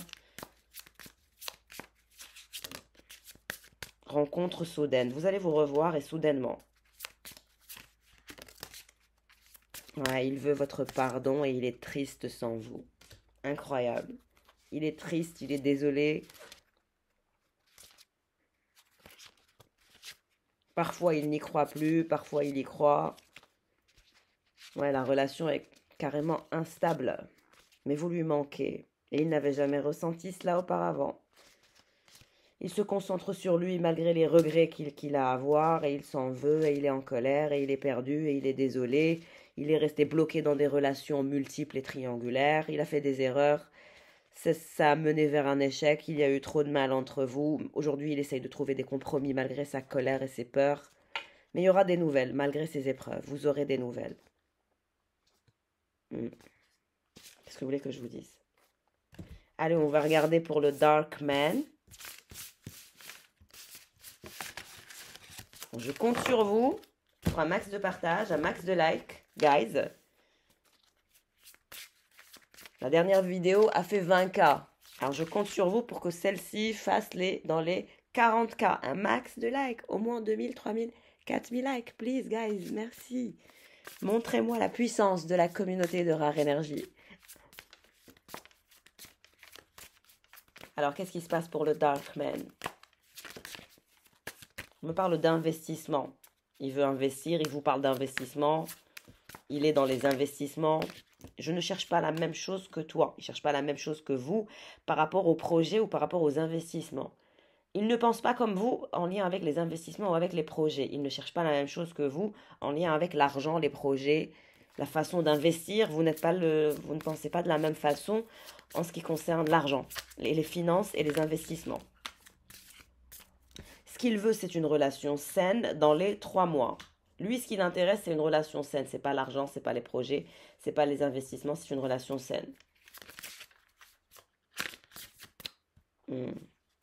Speaker 1: Rencontre soudaine. Vous allez vous revoir et soudainement. Ouais, il veut votre pardon et il est triste sans vous. Incroyable. Il est triste, il est désolé. Parfois, il n'y croit plus, parfois, il y croit. Ouais, la relation est carrément instable. Mais vous lui manquez. Et il n'avait jamais ressenti cela auparavant. Il se concentre sur lui malgré les regrets qu'il a à avoir. Et il s'en veut, et il est en colère, et il est perdu, et il est désolé. Il est resté bloqué dans des relations multiples et triangulaires. Il a fait des erreurs. Ça a mené vers un échec. Il y a eu trop de mal entre vous. Aujourd'hui, il essaye de trouver des compromis malgré sa colère et ses peurs. Mais il y aura des nouvelles, malgré ces épreuves. Vous aurez des nouvelles. Qu'est-ce que vous voulez que je vous dise? Allez, on va regarder pour le Dark Man. Je compte sur vous pour un max de partage, un max de likes, guys. La dernière vidéo a fait 20K. Alors, je compte sur vous pour que celle-ci fasse dans les 40K. Un max de likes, au moins 2000, 3000, 4000 likes. Please, guys, merci. Montrez-moi la puissance de la communauté de Rare Énergie. Alors, qu'est-ce qui se passe pour le Dark Man? On me parle d'investissement. Il veut investir, il vous parle d'investissement. Il est dans les investissements. Je ne cherche pas la même chose que toi. Il ne cherche pas la même chose que vous par rapport au projet ou par rapport aux investissements. Il ne pense pas comme vous en lien avec les investissements ou avec les projets. Il ne cherche pas la même chose que vous en lien avec l'argent, les projets, la façon d'investir. Vous ne pensez pas de la même façon en ce qui concerne l'argent, les finances et les investissements. Ce qu'il veut, c'est une relation saine dans les 3 mois. Lui, ce qui l'intéresse, c'est une relation saine. C'est pas l'argent, c'est pas les projets, c'est pas les investissements, c'est une relation saine.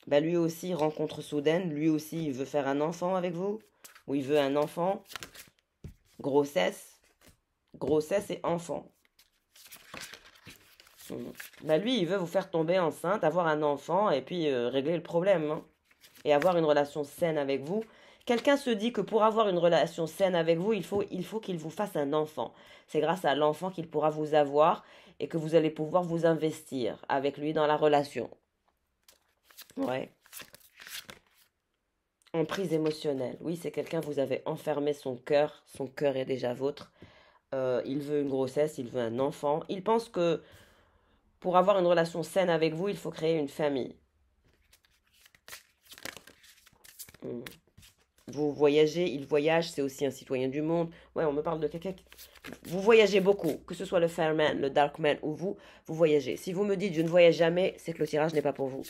Speaker 1: Lui aussi, rencontre soudaine. Lui aussi, il veut faire un enfant avec vous. Ou il veut un enfant. Grossesse. Grossesse et enfant. Lui, il veut vous faire tomber enceinte, avoir un enfant et puis régler le problème. Et avoir une relation saine avec vous. Quelqu'un se dit que pour avoir une relation saine avec vous, il faut qu'il vous fasse un enfant. C'est grâce à l'enfant qu'il pourra vous avoir et que vous allez pouvoir vous investir avec lui dans la relation. Ouais. Emprise émotionnelle. Oui, c'est quelqu'un, vous avez enfermé son cœur. Son cœur est déjà vôtre. Il veut une grossesse, il veut un enfant. Il pense que pour avoir une relation saine avec vous, il faut créer une famille. Vous voyagez, il voyage, c'est aussi un citoyen du monde. Ouais, on me parle de quelqu'un qui... Vous voyagez beaucoup, que ce soit le Fairman, le Darkman ou vous voyagez. Si vous me dites je ne voyage jamais, c'est que le tirage n'est pas pour vous.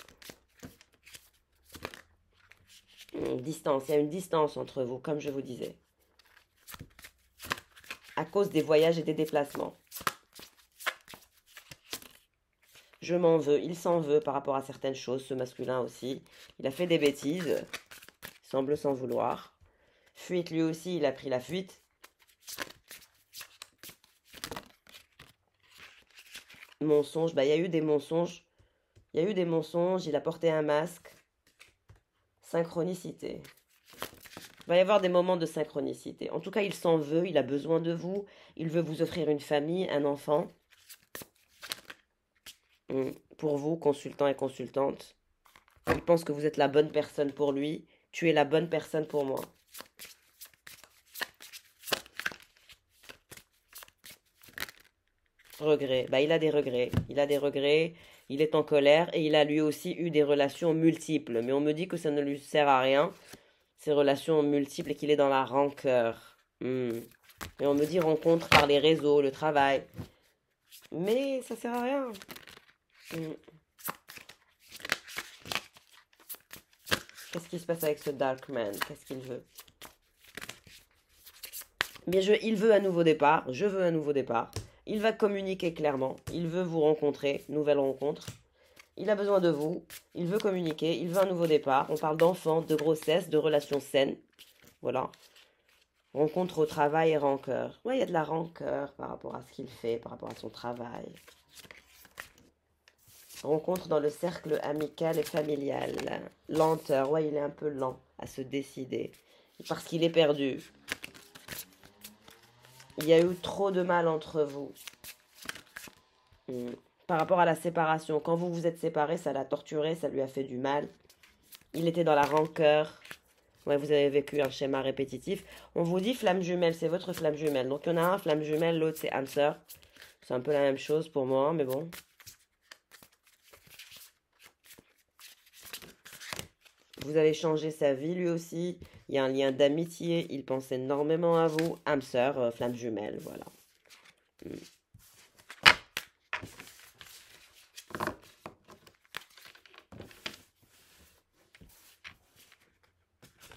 Speaker 1: Distance, il y a une distance entre vous, comme je vous disais. À cause des voyages et des déplacements. Je m'en veux, il s'en veut par rapport à certaines choses, ce masculin aussi. Il a fait des bêtises, il semble s'en vouloir. Fuite, lui aussi, il a pris la fuite. Mensonge, il y a eu des mensonges. Il y a eu des mensonges, il a porté un masque. Synchronicité. Il va y avoir des moments de synchronicité. En tout cas, il s'en veut, il a besoin de vous. Il veut vous offrir une famille, un enfant. Pour vous, consultants et consultantes. Il pense que vous êtes la bonne personne pour lui. Tu es la bonne personne pour moi. Regrets. Il a des regrets. Il a des regrets. Il est en colère et il a lui aussi eu des relations multiples. Mais on me dit que ça ne lui sert à rien, ces relations multiples, et qu'il est dans la rancœur. Et on me dit rencontre par les réseaux, le travail. Mais ça sert à rien. Qu'est-ce qui se passe avec ce Dark Man? Qu'est-ce qu'il veut? Mais il veut un nouveau départ. Je veux un nouveau départ. Il va communiquer clairement. Il veut vous rencontrer. Nouvelle rencontre. Il a besoin de vous. Il veut communiquer. Il veut un nouveau départ. On parle d'enfants, de grossesse, de relations saines. Voilà. Rencontre au travail et rancœur. Ouais, il y a de la rancœur par rapport à ce qu'il fait, par rapport à son travail. Rencontre dans le cercle amical et familial. Lenteur. Ouais, il est un peu lent à se décider. Parce qu'il est perdu. Il y a eu trop de mal entre vous. Par rapport à la séparation. Quand vous vous êtes séparés, ça l'a torturé, ça lui a fait du mal. Il était dans la rancœur. Ouais, vous avez vécu un schéma répétitif. On vous dit flamme jumelle, c'est votre flamme jumelle. Donc il y en a un, flamme jumelle, l'autre c'est âme sœur. C'est un peu la même chose pour moi, mais bon. Vous avez changé sa vie lui aussi. Il y a un lien d'amitié. Il pense énormément à vous. Âme sœur, flamme jumelle, voilà.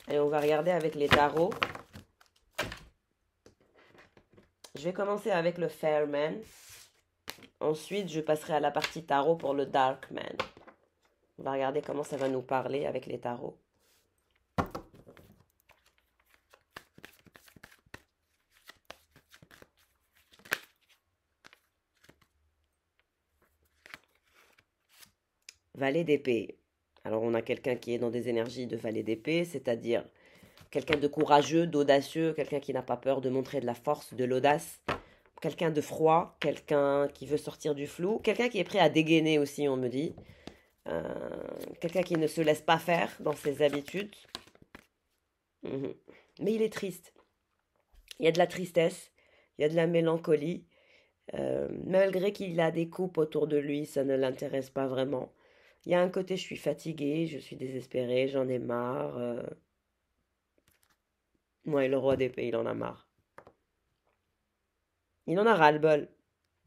Speaker 1: Et on va regarder avec les tarots. Je vais commencer avec le Fairman. Ensuite, je passerai à la partie tarot pour le Darkman. On va regarder comment ça va nous parler avec les tarots. Valet d'épée. Alors, on a quelqu'un qui est dans des énergies de valet d'épée, c'est-à-dire quelqu'un de courageux, d'audacieux, quelqu'un qui n'a pas peur de montrer de la force, de l'audace. Quelqu'un de froid, quelqu'un qui veut sortir du flou, quelqu'un qui est prêt à dégainer aussi, on me dit. Quelqu'un qui ne se laisse pas faire dans ses habitudes. Mais il est triste. Il y a de la tristesse, il y a de la mélancolie. Malgré qu'il a des couples autour de lui, ça ne l'intéresse pas vraiment. Il y a un côté, je suis fatiguée, je suis désespérée, j'en ai marre. Moi, le roi d'épée, il en a marre. Il en a ras-le-bol.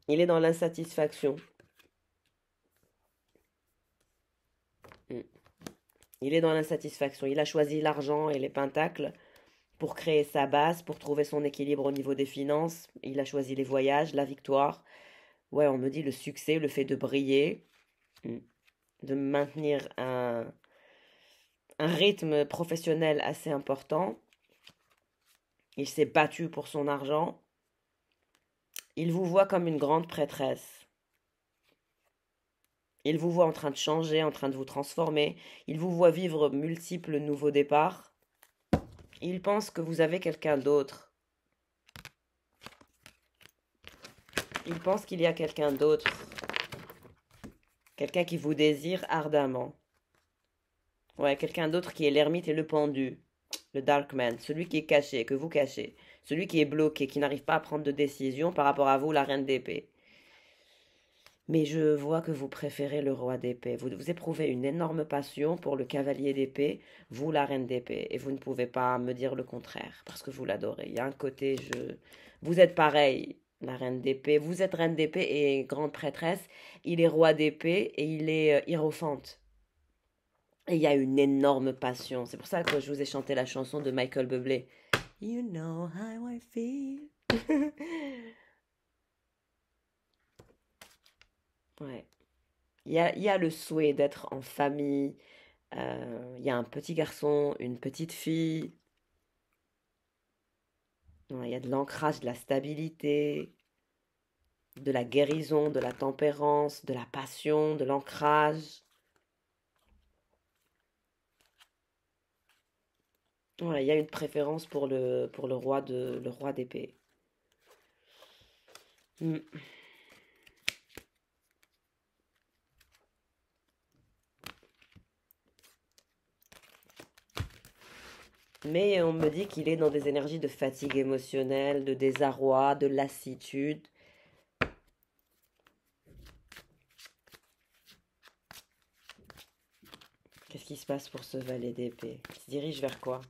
Speaker 1: Il est dans l'insatisfaction. Il est dans l'insatisfaction. Il a choisi l'argent et les pentacles pour créer sa base, pour trouver son équilibre au niveau des finances. Il a choisi les voyages, la victoire. Ouais, on me dit le succès, le fait de briller, de maintenir un rythme professionnel assez important. Il s'est battu pour son argent. Il vous voit comme une grande prêtresse. Il vous voit en train de changer, en train de vous transformer. Il vous voit vivre multiples nouveaux départs. Il pense que vous avez quelqu'un d'autre. Il pense qu'il y a quelqu'un d'autre. Quelqu'un qui vous désire ardemment. Ouais, quelqu'un d'autre qui est l'ermite et le pendu. Le Darkman, celui qui est caché, que vous cachez. Celui qui est bloqué, qui n'arrive pas à prendre de décision par rapport à vous, la reine d'épée. Mais je vois que vous préférez le roi d'épée. Vous éprouvez une énorme passion pour le cavalier d'épée, vous, la reine d'épée. Et vous ne pouvez pas me dire le contraire, parce que vous l'adorez. Il y a un côté, vous êtes pareil, la reine d'épée. Vous êtes reine d'épée et grande prêtresse. Il est roi d'épée et il est hiérophante. Et il y a une énorme passion. C'est pour ça que je vous ai chanté la chanson de Michael Bublé. You know how I feel. Ouais. Il y a le souhait d'être en famille. Il y a un petit garçon, une petite fille. Ouais, il y a de l'ancrage, de la stabilité, de la guérison, de la tempérance, de la passion, de l'ancrage. Ouais, il y a une préférence pour le le roi d'épée. Mm. Mais on me dit qu'il est dans des énergies de fatigue émotionnelle, de désarroi, de lassitude. Qu'est-ce qui se passe pour ce valet d'épée? Il se dirige vers quoi?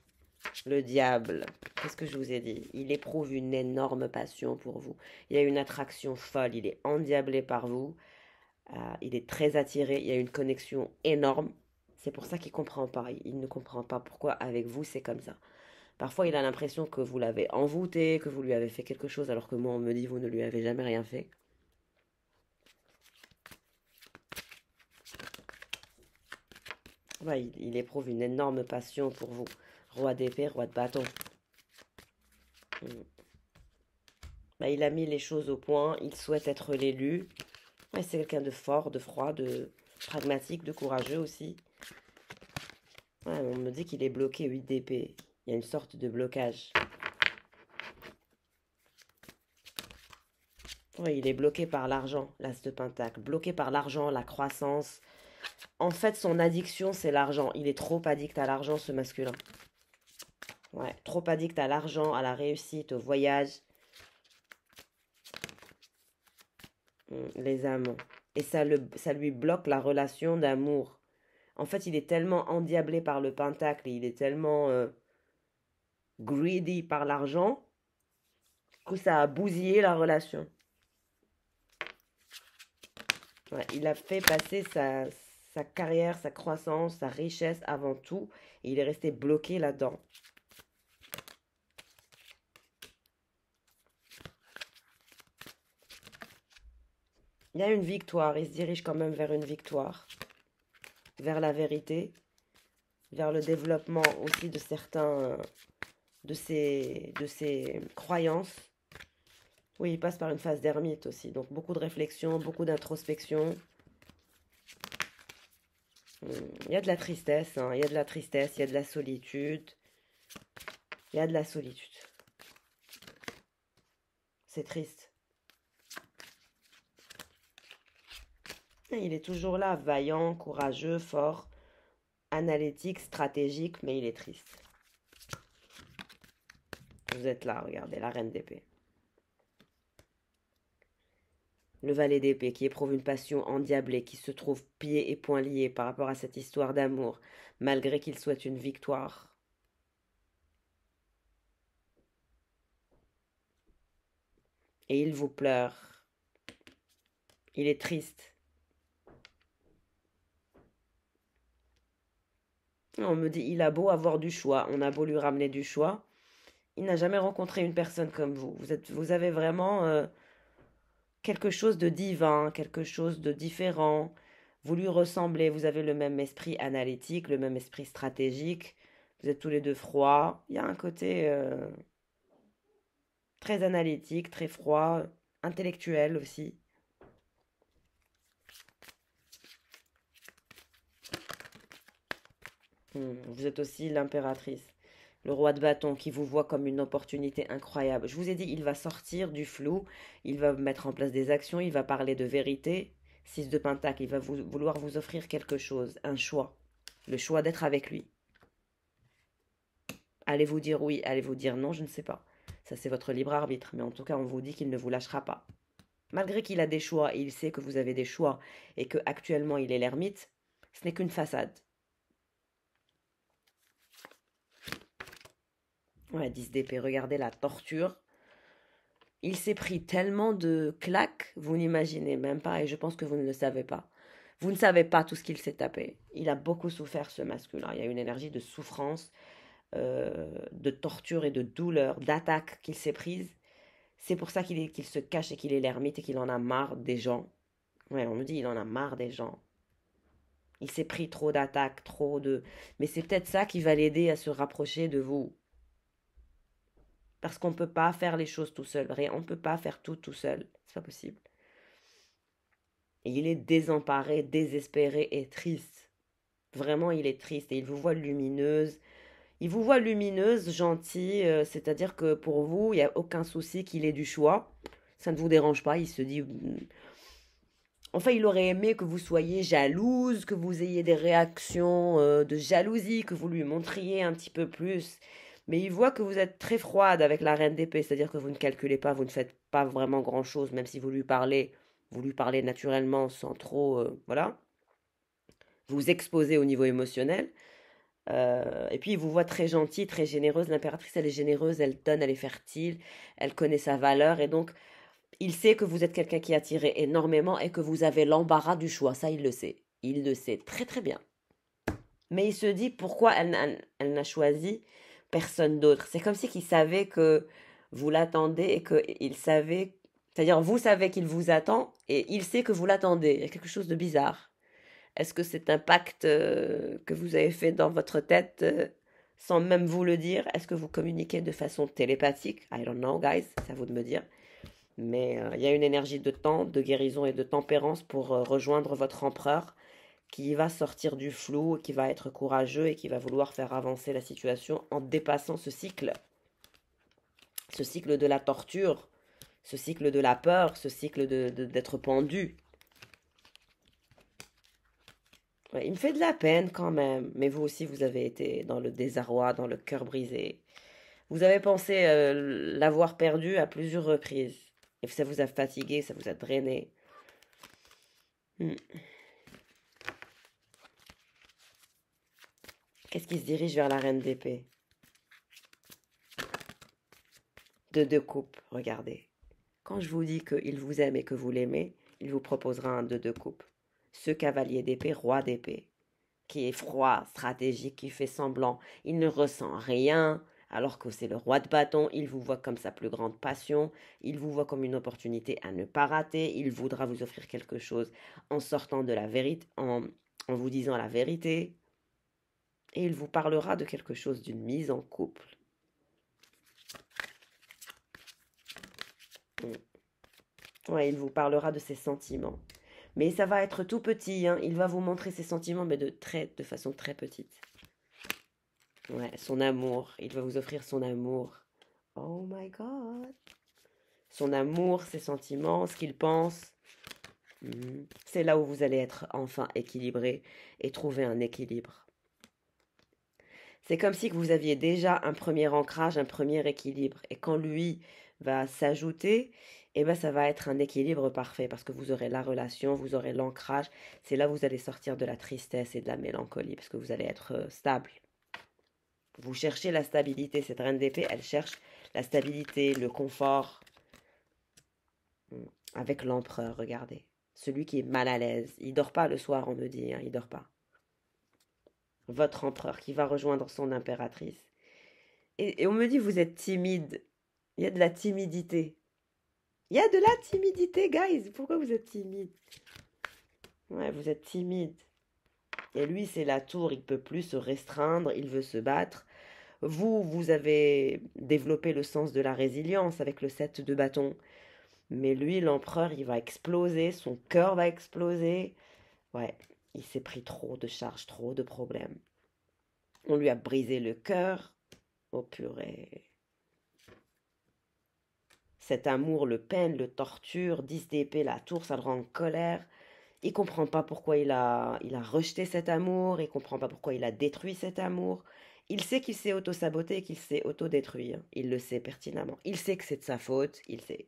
Speaker 1: Le diable. Qu'est-ce que je vous ai dit? Il éprouve une énorme passion pour vous. Il y a une attraction folle. Il est endiablé par vous. Il est très attiré. Il y a une connexion énorme. C'est pour ça qu'il ne comprend pas. Il ne comprend pas pourquoi avec vous c'est comme ça. Parfois il a l'impression que vous l'avez envoûté, que vous lui avez fait quelque chose, alors que moi on me dit vous ne lui avez jamais rien fait. Ouais, il éprouve une énorme passion pour vous. Roi d'épée, roi de bâton. Mm. Bah, il a mis les choses au point, il souhaite être l'élu. Ouais, c'est quelqu'un de fort, de froid, de pragmatique, de courageux aussi. Ouais, on me dit qu'il est bloqué 8 d'épée. Il y a une sorte de blocage. Oui, il est bloqué par l'argent, l'as de pentacle. Bloqué par l'argent, la croissance. En fait, son addiction, c'est l'argent. Il est trop addict à l'argent, ce masculin. Ouais, trop addict à l'argent, à la réussite, au voyage. Les amants. Et ça lui bloque la relation d'amour. En fait, il est tellement endiablé par le pentacle, et il est tellement greedy par l'argent, que ça a bousillé la relation. Ouais, il a fait passer sa carrière, sa croissance, sa richesse avant tout, et il est resté bloqué là-dedans. Il y a une victoire, il se dirige quand même vers une victoire, vers la vérité, vers le développement aussi de certains de ses croyances. Oui, il passe par une phase d'ermite aussi, donc beaucoup de réflexion, beaucoup d'introspection. Il y a de la tristesse, hein, il y a de la tristesse, il y a de la solitude. Il y a de la solitude. C'est triste. Il est toujours là, vaillant, courageux, fort, analytique, stratégique, mais il est triste. Vous êtes là, regardez, la reine d'épée. Le valet d'épée qui éprouve une passion endiablée, qui se trouve pieds et poings liés par rapport à cette histoire d'amour, malgré qu'il souhaite une victoire. Et il vous pleure. Il est triste. On me dit, il a beau avoir du choix, on a beau lui ramener du choix, il n'a jamais rencontré une personne comme vous. Vous avez vraiment quelque chose de divin, quelque chose de différent. Vous lui ressemblez, vous avez le même esprit analytique, le même esprit stratégique. Vous êtes tous les deux froids. Il y a un côté très analytique, très froid, intellectuel aussi. Vous êtes aussi l'impératrice. Le roi de bâton qui vous voit comme une opportunité incroyable. Je vous ai dit, il va sortir du flou, il va mettre en place des actions, il va parler de vérité. 6 de pentacle, il va vouloir vous offrir quelque chose, un choix. Le choix d'être avec lui. Allez-vous dire oui, allez-vous dire non, je ne sais pas. Ça, c'est votre libre arbitre, mais en tout cas, on vous dit qu'il ne vous lâchera pas. Malgré qu'il a des choix et il sait que vous avez des choix et que actuellement il est l'ermite, ce n'est qu'une façade. Ouais, 10 d'épée, regardez la torture. Il s'est pris tellement de claques, vous n'imaginez même pas, et je pense que vous ne le savez pas. Vous ne savez pas tout ce qu'il s'est tapé. Il a beaucoup souffert, ce masculin. Il y a une énergie de souffrance, de torture et de douleur, d'attaque qu'il s'est prise. C'est pour ça qu'il se cache et qu'il est l'ermite et qu'il en a marre des gens. Ouais, on nous dit il en a marre des gens. Il s'est pris trop d'attaques, trop de... Mais c'est peut-être ça qui va l'aider à se rapprocher de vous. Parce qu'on ne peut pas faire les choses tout seul. On ne peut pas faire tout seul. C'est pas possible. Et il est désemparé, désespéré et triste. Vraiment, il est triste. Et il vous voit lumineuse. Il vous voit lumineuse, gentille. C'est-à-dire que pour vous, il n'y a aucun souci qu'il ait du choix. Ça ne vous dérange pas. Il se dit... Enfin, il aurait aimé que vous soyez jalouse, que vous ayez des réactions de jalousie, que vous lui montriez un petit peu plus. Mais il voit que vous êtes très froide avec la reine d'épée, c'est-à-dire que vous ne calculez pas, vous ne faites pas vraiment grand-chose, même si vous lui parlez naturellement sans trop, voilà, vous exposez au niveau émotionnel. Et puis il vous voit très gentille, très généreuse. L'impératrice, elle est généreuse, elle donne, elle est fertile, elle connaît sa valeur, et donc il sait que vous êtes quelqu'un qui attire énormément et que vous avez l'embarras du choix. Ça, il le sait. Il le sait très très bien. Mais il se dit pourquoi elle n'a choisi personne d'autre. C'est comme si il savait que vous l'attendez et qu'il savait... C'est-à-dire, vous savez qu'il vous attend et il sait que vous l'attendez. Il y a quelque chose de bizarre. Est-ce que c'est un pacte que vous avez fait dans votre tête sans même vous le dire? Est-ce que vous communiquez de façon télépathique? I don't know, guys, c'est à vous de me dire. Mais il y a une énergie de temps, de guérison et de tempérance pour rejoindre votre empereur qui va sortir du flou, qui va être courageux et qui va vouloir faire avancer la situation en dépassant ce cycle de la torture, ce cycle de la peur, ce cycle d'être pendu. Ouais, il me fait de la peine quand même, mais vous aussi, vous avez été dans le désarroi, dans le cœur brisé. Vous avez pensé l'avoir perdu à plusieurs reprises. Et ça vous a fatigué, ça vous a drainé. Hmm. Qu'est-ce qui se dirige vers la reine d'épée? De deux coupes, regardez. Quand je vous dis qu'il vous aime et que vous l'aimez, il vous proposera un de deux coupes. Ce cavalier d'épée, roi d'épée, qui est froid, stratégique, qui fait semblant, il ne ressent rien, alors que c'est le roi de bâton, il vous voit comme sa plus grande passion, il vous voit comme une opportunité à ne pas rater, il voudra vous offrir quelque chose en sortant de la vérité, en vous disant la vérité, et il vous parlera de quelque chose d'une mise en couple. Ouais, il vous parlera de ses sentiments. Mais ça va être tout petit, hein. Il va vous montrer ses sentiments, mais de façon très petite. Ouais, son amour. Il va vous offrir son amour. Oh my God. Son amour, ses sentiments, ce qu'il pense. C'est là où vous allez être enfin équilibré et trouver un équilibre. C'est comme si que vous aviez déjà un premier ancrage, un premier équilibre. Et quand lui va s'ajouter, eh ben ça va être un équilibre parfait parce que vous aurez la relation, vous aurez l'ancrage. C'est là où vous allez sortir de la tristesse et de la mélancolie parce que vous allez être stable. Vous cherchez la stabilité. Cette reine d'épée, elle cherche la stabilité, le confort. Avec l'empereur, regardez. Celui qui est mal à l'aise. Il dort pas le soir, on me dit. Hein, il dort pas. Votre empereur qui va rejoindre son impératrice. Et on me dit, vous êtes timide. Il y a de la timidité. Il y a de la timidité, guys. Pourquoi vous êtes timide? Ouais, vous êtes timide. Et lui, c'est la tour. Il peut plus se restreindre. Il veut se battre. Vous avez développé le sens de la résilience avec le 7 de bâton. Mais lui, l'empereur, il va exploser. Son cœur va exploser. Ouais, il s'est pris trop de charges, trop de problèmes. On lui a brisé le cœur. Oh purée. Cet amour le peine, le torture, 10 d'épée, la tour, ça le rend en colère. Il comprend pas pourquoi il a rejeté cet amour, il comprend pas pourquoi il a détruit cet amour. Il sait qu'il s'est auto-saboté et qu'il s'est auto-détruit. Hein. Il le sait pertinemment. Il sait que c'est de sa faute, il sait.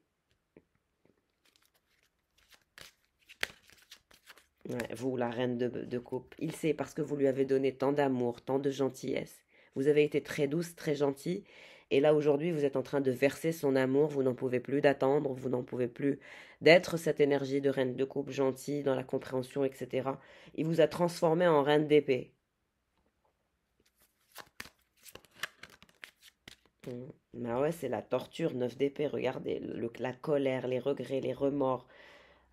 Speaker 1: Ouais, vous, la reine de coupe, il sait parce que vous lui avez donné tant d'amour, tant de gentillesse. Vous avez été très douce, très gentille. Et là, aujourd'hui, vous êtes en train de verser son amour. Vous n'en pouvez plus d'attendre. Vous n'en pouvez plus d'être cette énergie de reine de coupe gentille, dans la compréhension, etc. Il vous a transformé en reine d'épée. Mais ouais, c'est la torture, 9 d'épée. Regardez, la colère, les regrets, les remords,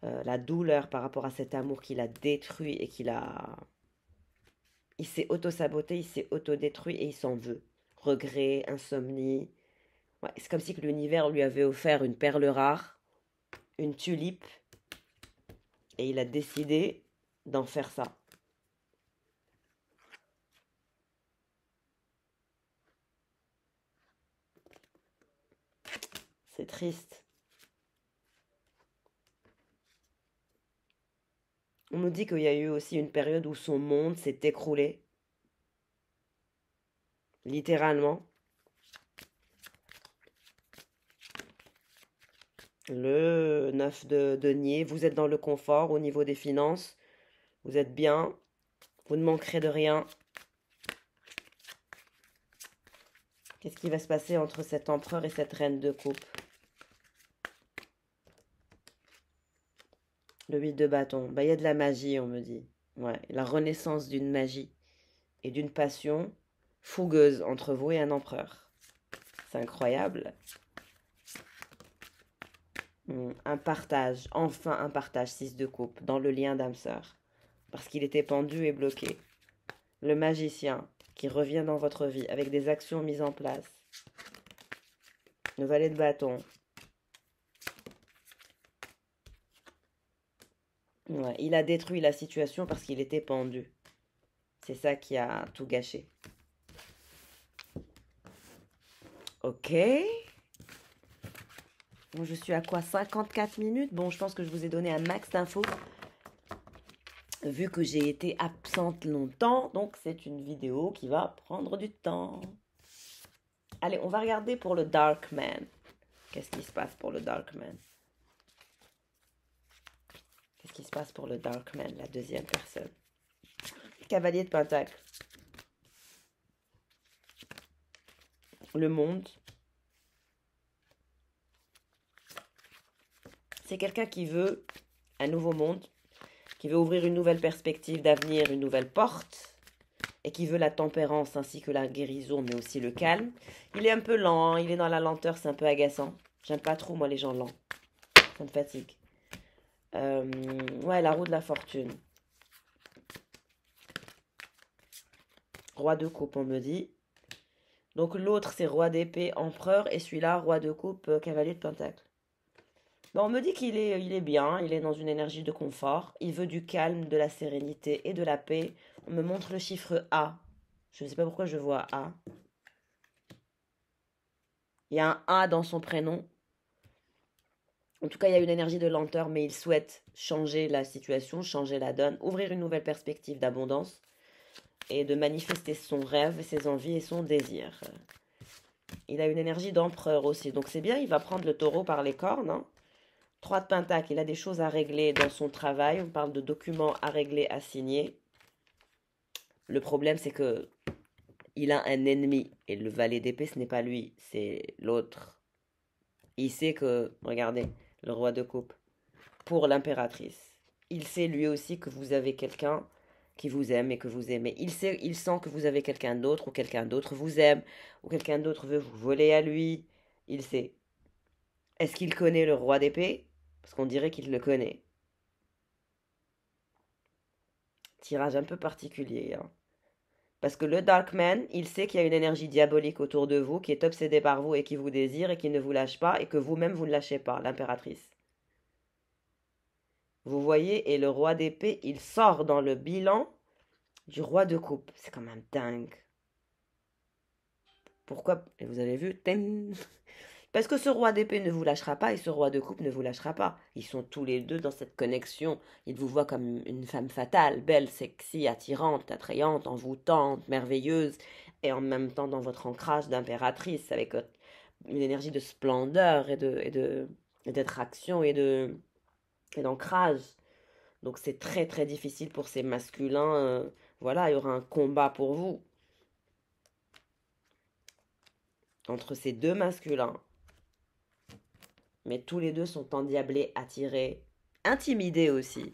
Speaker 1: la douleur par rapport à cet amour qu'il a détruit et qu'il a... Il s'est auto-saboté, il s'est auto-détruit et il s'en veut. Regret, insomnie. Ouais, c'est comme si que l'univers lui avait offert une perle rare, une tulipe, et il a décidé d'en faire ça. C'est triste. On nous dit qu'il y a eu aussi une période où son monde s'est écroulé, littéralement. Le 9 de denier, vous êtes dans le confort au niveau des finances, vous êtes bien, vous ne manquerez de rien. Qu'est-ce qui va se passer entre cet empereur et cette reine de coupe? Le 8 de bâton, bah, il y a de la magie, on me dit. Ouais, la renaissance d'une magie et d'une passion fougueuse entre vous et un empereur. C'est incroyable. Un partage, enfin un partage 6 de coupe dans le lien d'âme sœur. Parce qu'il était pendu et bloqué. Le magicien qui revient dans votre vie avec des actions mises en place. Le valet de bâton. Ouais, il a détruit la situation parce qu'il était pendu. C'est ça qui a tout gâché. Ok. Bon, je suis à quoi? 54 minutes? Bon, je pense que je vous ai donné un max d'infos. Vu que j'ai été absente longtemps, donc c'est une vidéo qui va prendre du temps. Allez, on va regarder pour le Dark Man. Qu'est-ce qui se passe pour le Dark Man? Qu'est-ce qui se passe pour le Dark Man, la deuxième personne? Cavalier de Pentacle. Le monde. C'est quelqu'un qui veut un nouveau monde, qui veut ouvrir une nouvelle perspective d'avenir, une nouvelle porte, et qui veut la tempérance ainsi que la guérison, mais aussi le calme. Il est un peu lent, hein, il est dans la lenteur, c'est un peu agaçant. J'aime pas trop, moi, les gens lents. Ça me fatigue. Ouais, la roue de la fortune. Roi de coupe, on me dit. Donc l'autre, c'est roi d'épée, empereur, et celui-là, roi de coupe, cavalier de pentacle. Bon, on me dit qu'il est, il est bien, il est dans une énergie de confort. Il veut du calme, de la sérénité et de la paix. On me montre le chiffre A. Je ne sais pas pourquoi je vois A. Il y a un A dans son prénom. En tout cas, il y a une énergie de lenteur, mais il souhaite changer la situation, changer la donne, ouvrir une nouvelle perspective d'abondance et de manifester son rêve, ses envies et son désir. Il a une énergie d'empereur aussi, donc c'est bien, il va prendre le taureau par les cornes. Hein. 3 de Pentacle, il a des choses à régler dans son travail, on parle de documents à régler, à signer. Le problème, c'est que il a un ennemi, et le valet d'épée, ce n'est pas lui, c'est l'autre. Il sait que, regardez, le roi de coupe, pour l'impératrice, il sait lui aussi que vous avez quelqu'un qui vous aime et que vous aimez. Il sent que vous avez quelqu'un d'autre ou quelqu'un d'autre vous aime ou quelqu'un d'autre veut vous voler à lui. Il sait. Est-ce qu'il connaît le roi d'épée? Parce qu'on dirait qu'il le connaît. Tirage un peu particulier. Hein. Parce que le Darkman, il sait qu'il y a une énergie diabolique autour de vous, qui est obsédée par vous et qui vous désire et qui ne vous lâche pas et que vous-même vous ne lâchez pas, l'impératrice. Vous voyez, et le roi d'épée, il sort dans le bilan du roi de coupe. C'est quand même dingue. Pourquoi? Et vous avez vu? Parce que ce roi d'épée ne vous lâchera pas et ce roi de coupe ne vous lâchera pas. Ils sont tous les deux dans cette connexion. Il vous voit comme une femme fatale, belle, sexy, attirante, attrayante, envoûtante, merveilleuse, et en même temps dans votre ancrage d'impératrice, avec une énergie de splendeur et d'attraction et d'ancrage. Donc c'est très très difficile pour ces masculins. Voilà, il y aura un combat pour vous. Entre ces deux masculins. Mais tous les deux sont endiablés, attirés, intimidés aussi.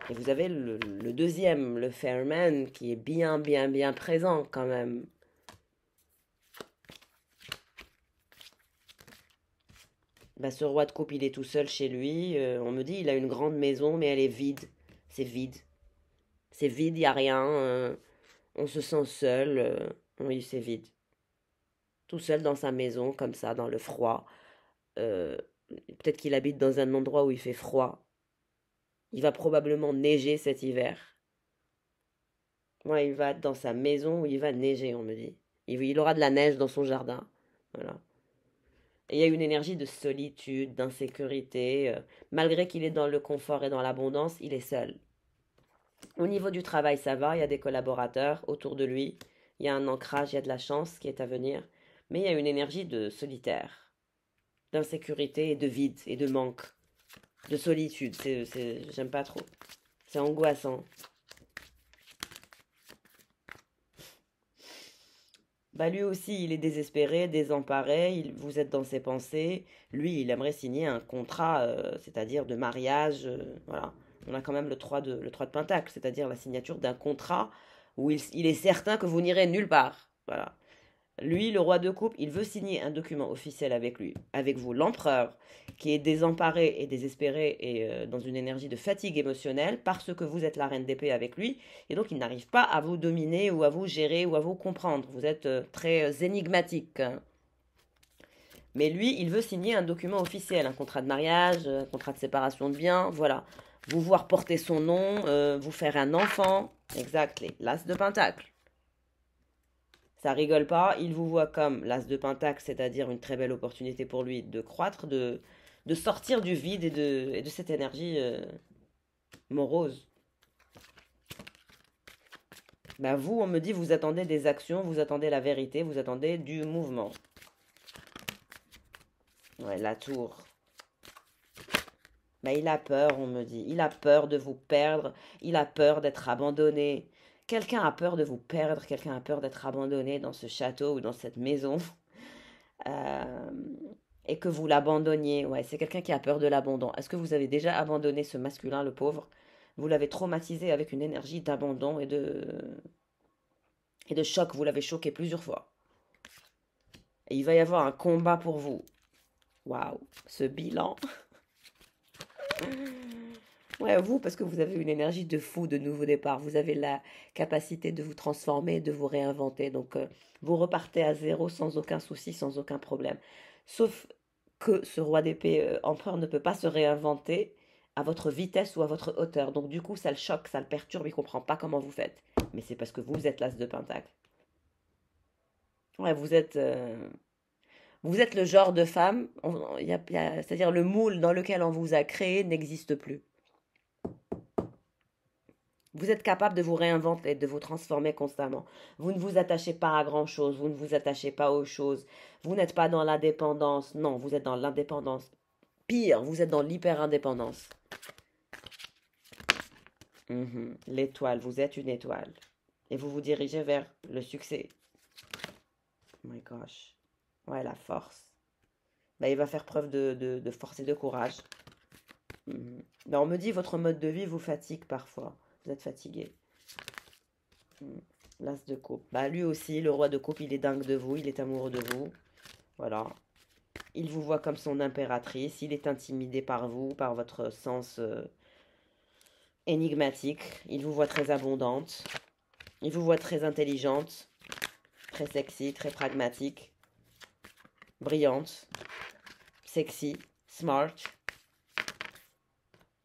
Speaker 1: Et vous avez le deuxième, le Fairman, qui est bien présent quand même. Bah, ce roi de coupe, il est tout seul chez lui. On me dit, il a une grande maison, mais elle est vide. C'est vide. C'est vide, il n'y a rien. On se sent seul. Oui, c'est vide. Tout seul dans sa maison, comme ça, dans le froid. Peut-être qu'il habite dans un endroit où il fait froid. Il va probablement neiger cet hiver. Ouais, il va être dans sa maison où il va neiger, on me dit. Il aura de la neige dans son jardin. Voilà. Et il y a une énergie de solitude, d'insécurité. Malgré qu'il est dans le confort et dans l'abondance, il est seul. Au niveau du travail, ça va. Il y a des collaborateurs autour de lui. Il y a un ancrage, il y a de la chance qui est à venir. Mais il y a une énergie de solitaire, d'insécurité et de vide et de manque, de solitude. J'aime pas trop. C'est angoissant. Bah lui aussi, il est désespéré, désemparé. Vous êtes dans ses pensées. Lui, il aimerait signer un contrat, c'est-à-dire de mariage. Voilà. On a quand même le 3 de Pentacle, c'est-à-dire la signature d'un contrat où il est certain que vous n'irez nulle part. Voilà. Lui, le roi de coupe, il veut signer un document officiel avec lui, avec vous, l'empereur, qui est désemparé et désespéré et dans une énergie de fatigue émotionnelle parce que vous êtes la reine d'épée avec lui, et donc il n'arrive pas à vous dominer ou à vous gérer ou à vous comprendre. Vous êtes très énigmatique, hein. Mais lui, il veut signer un document officiel, un contrat de mariage, un contrat de séparation de biens, voilà. Vous voir porter son nom, vous faire un enfant, exact, l'as de pentacle. Ça rigole pas, il vous voit comme l'as de pentacle, c'est-à-dire une très belle opportunité pour lui de croître, de sortir du vide et de cette énergie morose. Bah vous, on me dit, vous attendez des actions, vous attendez la vérité, vous attendez du mouvement. Ouais, la tour. Bah il a peur, on me dit. Il a peur de vous perdre, il a peur d'être abandonné. Quelqu'un a peur de vous perdre, quelqu'un a peur d'être abandonné dans ce château ou dans cette maison. Euh, et que vous l'abandonniez. Ouais, c'est quelqu'un qui a peur de l'abandon. Est-ce que vous avez déjà abandonné ce masculin, le pauvre? Vous l'avez traumatisé avec une énergie d'abandon et de choc. Vous l'avez choqué plusieurs fois. Et il va y avoir un combat pour vous. Waouh, ce bilan. Ouais, vous, parce que vous avez une énergie de fou, de nouveau départ. Vous avez la capacité de vous transformer, de vous réinventer. Donc, vous repartez à zéro sans aucun souci, sans aucun problème. Sauf que ce roi d'épée empereur ne peut pas se réinventer à votre vitesse ou à votre hauteur. Donc, du coup, ça le choque, ça le perturbe, il ne comprend pas comment vous faites. Mais c'est parce que vous êtes l'as de pentacle. Ouais, vous êtes le genre de femme, c'est-à-dire le moule dans lequel on vous a créé n'existe plus. Vous êtes capable de vous réinventer, de vous transformer constamment. Vous ne vous attachez pas à grand-chose, vous ne vous attachez pas aux choses. Vous n'êtes pas dans la dépendance, non, vous êtes dans l'indépendance. Pire, vous êtes dans l'hyper-indépendance. L'étoile, vous êtes une étoile. Et vous vous dirigez vers le succès. Oh my gosh. Ouais, la force. Bah, il va faire preuve de force et de courage. Bah, on me dit votre mode de vie vous fatigue parfois. Vous êtes fatigué. L'as de coupe. Bah, lui aussi, le roi de coupe, il est dingue de vous, il est amoureux de vous. Voilà. Il vous voit comme son impératrice, il est intimidé par vous, par votre sens énigmatique. Il vous voit très abondante. Il vous voit très intelligente, très sexy, très pragmatique, brillante, sexy, smart.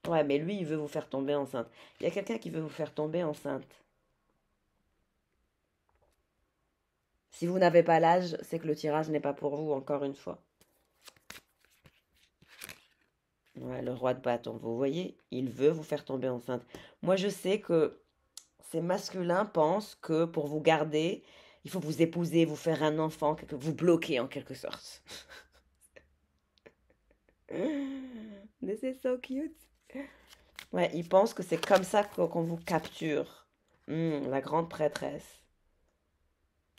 Speaker 1: Ouais, mais lui, il veut vous faire tomber enceinte. Il y a quelqu'un qui veut vous faire tomber enceinte. Si vous n'avez pas l'âge, c'est que le tirage n'est pas pour vous, encore une fois. Ouais, le roi de bâton, vous voyez, il veut vous faire tomber enceinte. Moi, je sais que ces masculins pensent que pour vous garder, il faut vous épouser, vous faire un enfant, que vous bloquer en quelque sorte. This is so cute. Ouais, ils pensent que c'est comme ça qu'on vous capture. La grande prêtresse.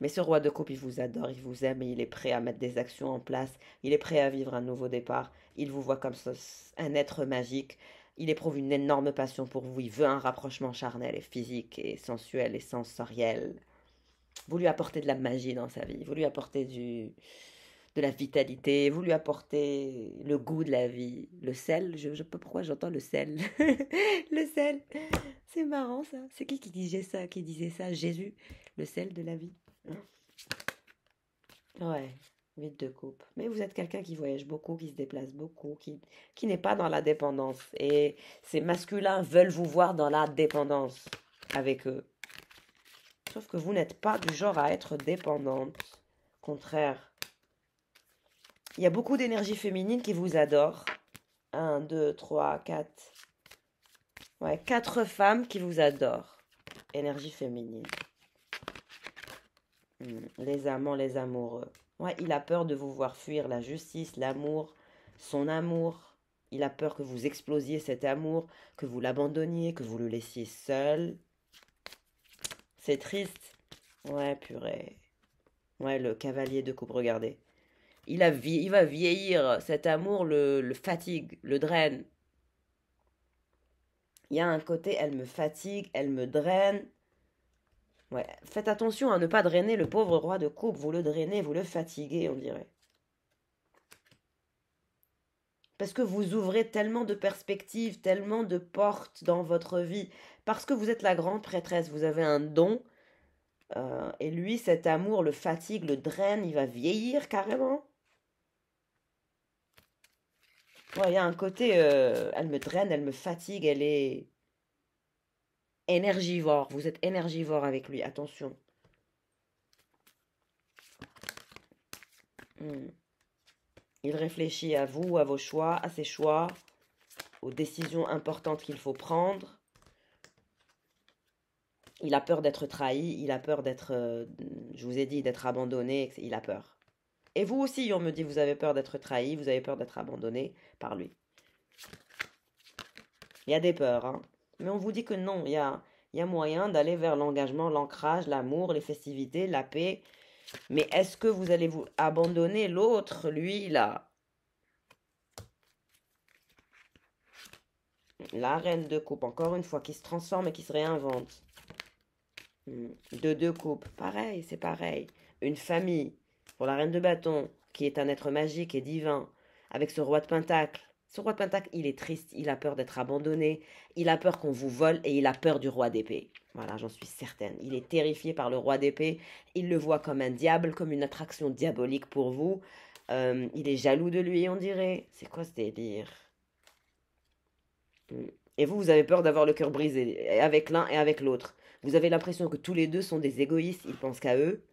Speaker 1: Mais ce roi de coupe, il vous adore, il vous aime et il est prêt à mettre des actions en place. Il est prêt à vivre un nouveau départ. Il vous voit comme un être magique. Il éprouve une énorme passion pour vous. Il veut un rapprochement charnel et physique et sensuel et sensoriel. Vous lui apportez de la magie dans sa vie. Vous lui apportez de la vitalité. Vous lui apportez le goût de la vie. Le sel. Je sais pas pourquoi j'entends le sel. Le sel. C'est marrant ça. C'est qui disait ça? Jésus. Le sel de la vie. Ouais, vite de coupe. Mais vous êtes quelqu'un qui voyage beaucoup, qui se déplace beaucoup, qui n'est pas dans la dépendance. Et ces masculins veulent vous voir dans la dépendance avec eux. Sauf que vous n'êtes pas du genre à être dépendante. Au contraire. Il y a beaucoup d'énergie féminine qui vous adore. Un, deux, trois, quatre. Ouais, 4 femmes qui vous adorent. Énergie féminine. Les amants, les amoureux. Ouais, il a peur de vous voir fuir la justice, l'amour, son amour. Il a peur que vous explosiez cet amour, que vous l'abandonniez, que vous le laissiez seul. C'est triste. Ouais, purée. Ouais, le cavalier de coupe, regardez. Il va vieillir. Cet amour le fatigue, le draine. Il y a un côté, elle me fatigue, elle me draine. Ouais, faites attention à ne pas drainer le pauvre roi de coupe. Vous le drainez, vous le fatiguez, on dirait. Parce que vous ouvrez tellement de perspectives, tellement de portes dans votre vie. Parce que vous êtes la grande prêtresse, vous avez un don. Et lui, cet amour le fatigue, le draine, il va vieillir carrément. Ouais, il y a un côté, elle me draine, elle me fatigue, elle est énergivore. Vous êtes énergivore avec lui, attention. Hmm. Il réfléchit à vous, à vos choix, à ses choix, aux décisions importantes qu'il faut prendre. Il a peur d'être trahi, il a peur d'être, je vous ai dit, d'être abandonné, il a peur. Et vous aussi, on me dit, vous avez peur d'être trahi, vous avez peur d'être abandonné par lui. Il y a des peurs, hein. Mais on vous dit que non, il y a moyen d'aller vers l'engagement, l'ancrage, l'amour, les festivités, la paix. Mais est-ce que vous allez vous abandonner l'autre, lui, là? La reine de coupe, encore une fois, qui se transforme et qui se réinvente. De deux coupes, pareil, c'est pareil. Une famille, pour la reine de bâton, qui est un être magique et divin, avec ce roi de pentacle. Ce roi de pentacle, il est triste, il a peur d'être abandonné, il a peur qu'on vous vole et il a peur du roi d'épée. Voilà, j'en suis certaine. Il est terrifié par le roi d'épée, il le voit comme un diable, comme une attraction diabolique pour vous. Il est jaloux de lui, on dirait. C'est quoi ce délire? Et vous, vous avez peur d'avoir le cœur brisé, avec l'un et avec l'autre. Vous avez l'impression que tous les deux sont des égoïstes, ils pensent qu'à eux.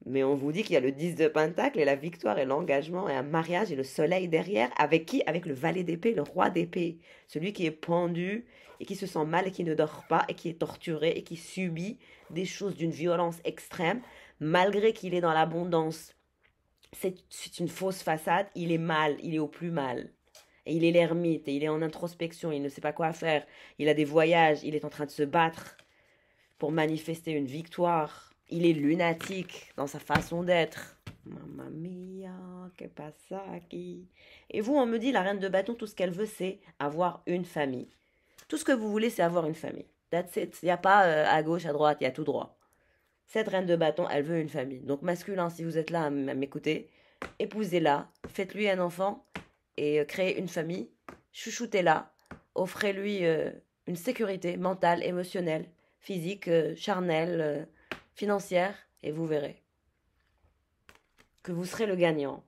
Speaker 1: Mais on vous dit qu'il y a le 10 de Pentacle et la victoire et l'engagement et un mariage et le soleil derrière. Avec qui? Avec le valet d'épée, le roi d'épée. Celui qui est pendu et qui se sent mal et qui ne dort pas et qui est torturé et qui subit des choses d'une violence extrême malgré qu'il est dans l'abondance. C'est une fausse façade, il est mal, il est au plus mal. Et il est l'ermite, et il est en introspection, il ne sait pas quoi faire. Il a des voyages, il est en train de se battre pour manifester une victoire. Il est lunatique dans sa façon d'être. Mamma mia, que passa qui. Et vous, on me dit, la reine de bâton, tout ce qu'elle veut, c'est avoir une famille. Tout ce que vous voulez, c'est avoir une famille. That's it. Il n'y a pas à gauche, à droite, il y a tout droit. Cette reine de bâton, elle veut une famille. Donc masculin, si vous êtes là à m'écouter, épousez-la, faites-lui un enfant et créez une famille. Chouchoutez-la, offrez-lui une sécurité mentale, émotionnelle, physique, charnelle, financière, et vous verrez que vous serez le gagnant.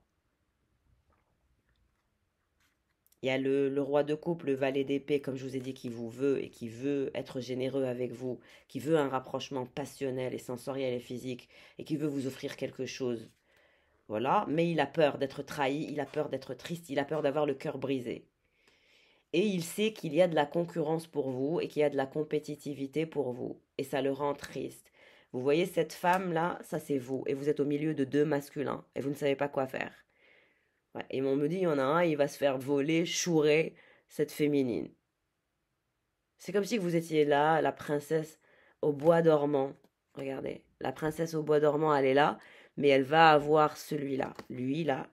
Speaker 1: Il y a le roi de coupe, le valet d'épée, comme je vous ai dit, qui vous veut et qui veut être généreux avec vous, qui veut un rapprochement passionnel et sensoriel et physique, et qui veut vous offrir quelque chose. Voilà, mais il a peur d'être trahi, il a peur d'être triste, il a peur d'avoir le cœur brisé. Et il sait qu'il y a de la concurrence pour vous et qu'il y a de la compétitivité pour vous. Et ça le rend triste. Vous voyez cette femme-là, ça c'est vous. Et vous êtes au milieu de deux masculins. Et vous ne savez pas quoi faire. Ouais, et on me dit, il y en a un, il va se faire voler, chourer cette féminine. C'est comme si vous étiez là, la princesse au bois dormant. Regardez, la princesse au bois dormant, elle est là, mais elle va avoir celui-là. Lui, là,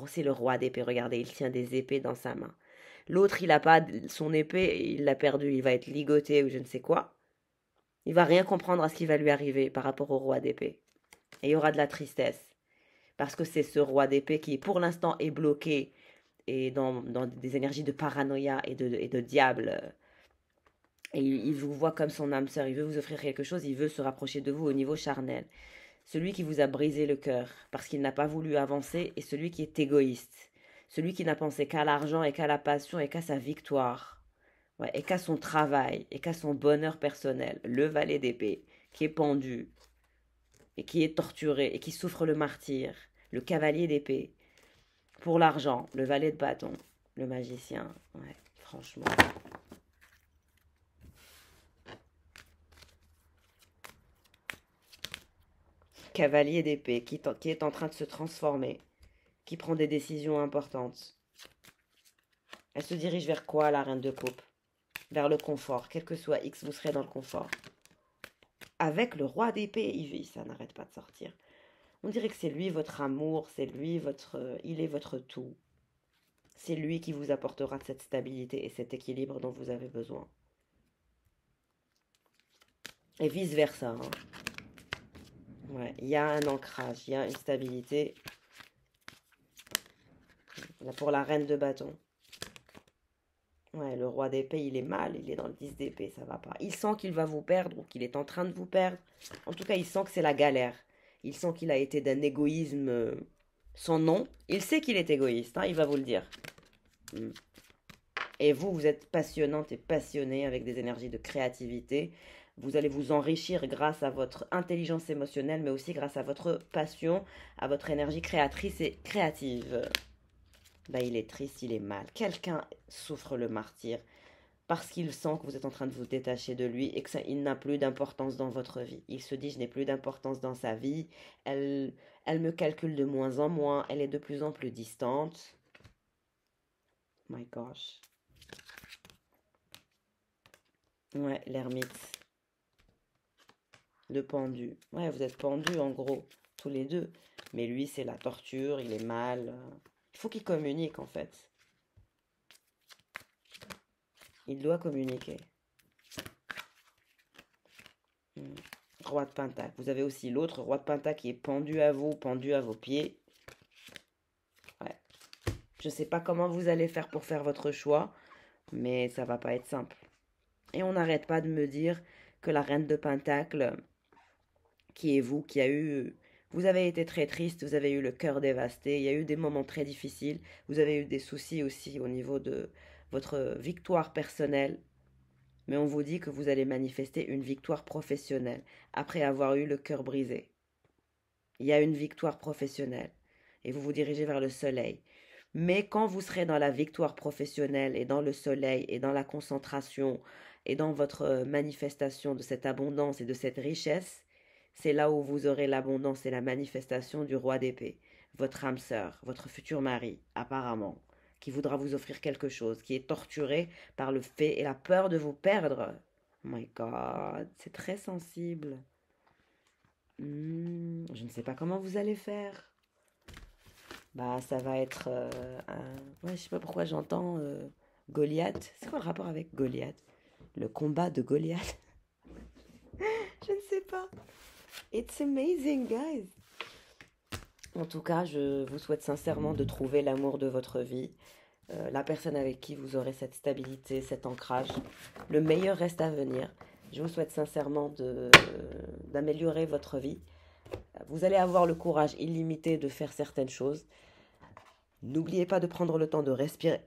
Speaker 1: c'est le roi d'épée. Regardez, il tient des épées dans sa main. L'autre, il n'a pas son épée, il l'a perdu, il va être ligoté ou je ne sais quoi. Il va rien comprendre à ce qui va lui arriver par rapport au roi d'épée. Et il y aura de la tristesse. Parce que c'est ce roi d'épée qui, pour l'instant, est bloqué et dans des énergies de paranoïa et de diable. Et il vous voit comme son âme sœur. Il veut vous offrir quelque chose, il veut se rapprocher de vous au niveau charnel. Celui qui vous a brisé le cœur parce qu'il n'a pas voulu avancer est celui qui est égoïste. Celui qui n'a pensé qu'à l'argent et qu'à la passion et qu'à sa victoire. Ouais, et qu'à son travail et qu'à son bonheur personnel. Le valet d'épée qui est pendu et qui est torturé et qui souffre le martyre. Le cavalier d'épée pour l'argent. Le valet de bâton. Le magicien. Ouais, franchement. Cavalier d'épée qui est en train de se transformer. Qui prend des décisions importantes. Elle se dirige vers quoi, la reine de coupe? Vers le confort. Quel que soit X, vous serez dans le confort. Avec le roi d'épée, ça n'arrête pas de sortir. On dirait que c'est lui votre amour, c'est lui il est votre tout. C'est lui qui vous apportera cette stabilité et cet équilibre dont vous avez besoin. Et vice-versa, hein. Ouais, il y a un ancrage, il y a une stabilité. Là, pour la reine de bâton. Ouais, le roi d'épée, il est mal, il est dans le 10 d'épée, ça va pas. Il sent qu'il va vous perdre ou qu'il est en train de vous perdre. En tout cas, il sent que c'est la galère. Il sent qu'il a été d'un égoïsme sans nom. Il sait qu'il est égoïste, hein, il va vous le dire. Mm. Et vous, vous êtes passionnante et passionné avec des énergies de créativité. Vous allez vous enrichir grâce à votre intelligence émotionnelle, mais aussi grâce à votre passion, à votre énergie créatrice et créative. Bah, il est triste, il est mal. Quelqu'un souffre le martyre parce qu'il sent que vous êtes en train de vous détacher de lui et que ça, il n'a plus d'importance dans votre vie. Il se dit, je n'ai plus d'importance dans sa vie. Elle me calcule de moins en moins. Elle est de plus en plus distante. My gosh. Ouais, l'ermite. Le pendu. Ouais, vous êtes pendus en gros, tous les deux. Mais lui, c'est la torture, il est mal. Il faut qu'il communique en fait. Il doit communiquer. Hmm. Roi de Pentacle. Vous avez aussi l'autre roi de Pentacle qui est pendu à vous, pendu à vos pieds. Ouais. Je ne sais pas comment vous allez faire pour faire votre choix, mais ça va pas être simple. Et on n'arrête pas de me dire que la reine de Pentacle, qui est vous, qui a eu... Vous avez été très triste, vous avez eu le cœur dévasté, il y a eu des moments très difficiles, vous avez eu des soucis aussi au niveau de votre victoire personnelle, mais on vous dit que vous allez manifester une victoire professionnelle après avoir eu le cœur brisé. Il y a une victoire professionnelle et vous vous dirigez vers le soleil. Mais quand vous serez dans la victoire professionnelle et dans le soleil et dans la concentration et dans votre manifestation de cette abondance et de cette richesse, c'est là où vous aurez l'abondance et la manifestation du roi d'épée, votre âme sœur, votre futur mari, apparemment, qui voudra vous offrir quelque chose, qui est torturé par le fait et la peur de vous perdre. Oh my God, c'est très sensible. Je ne sais pas comment vous allez faire. Bah, ça va être ouais, je sais pas pourquoi j'entends Goliath. C'est quoi le rapport avec Goliath? Le combat de Goliath? Je ne sais pas. It's amazing, guys. En tout cas, je vous souhaite sincèrement de trouver l'amour de votre vie, la personne avec qui vous aurez cette stabilité, cet ancrage. Le meilleur reste à venir. Je vous souhaite sincèrement d'améliorer votre vie. Vous allez avoir le courage illimité de faire certaines choses. N'oubliez pas de prendre le temps de respirer.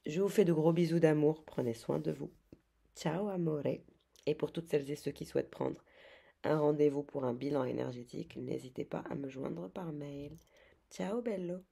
Speaker 1: Je vous fais de gros bisous d'amour. Prenez soin de vous. Ciao, amore. Et pour toutes celles et ceux qui souhaitent prendre un rendez-vous pour un bilan énergétique, n'hésitez pas à me joindre par mail. Ciao, bello.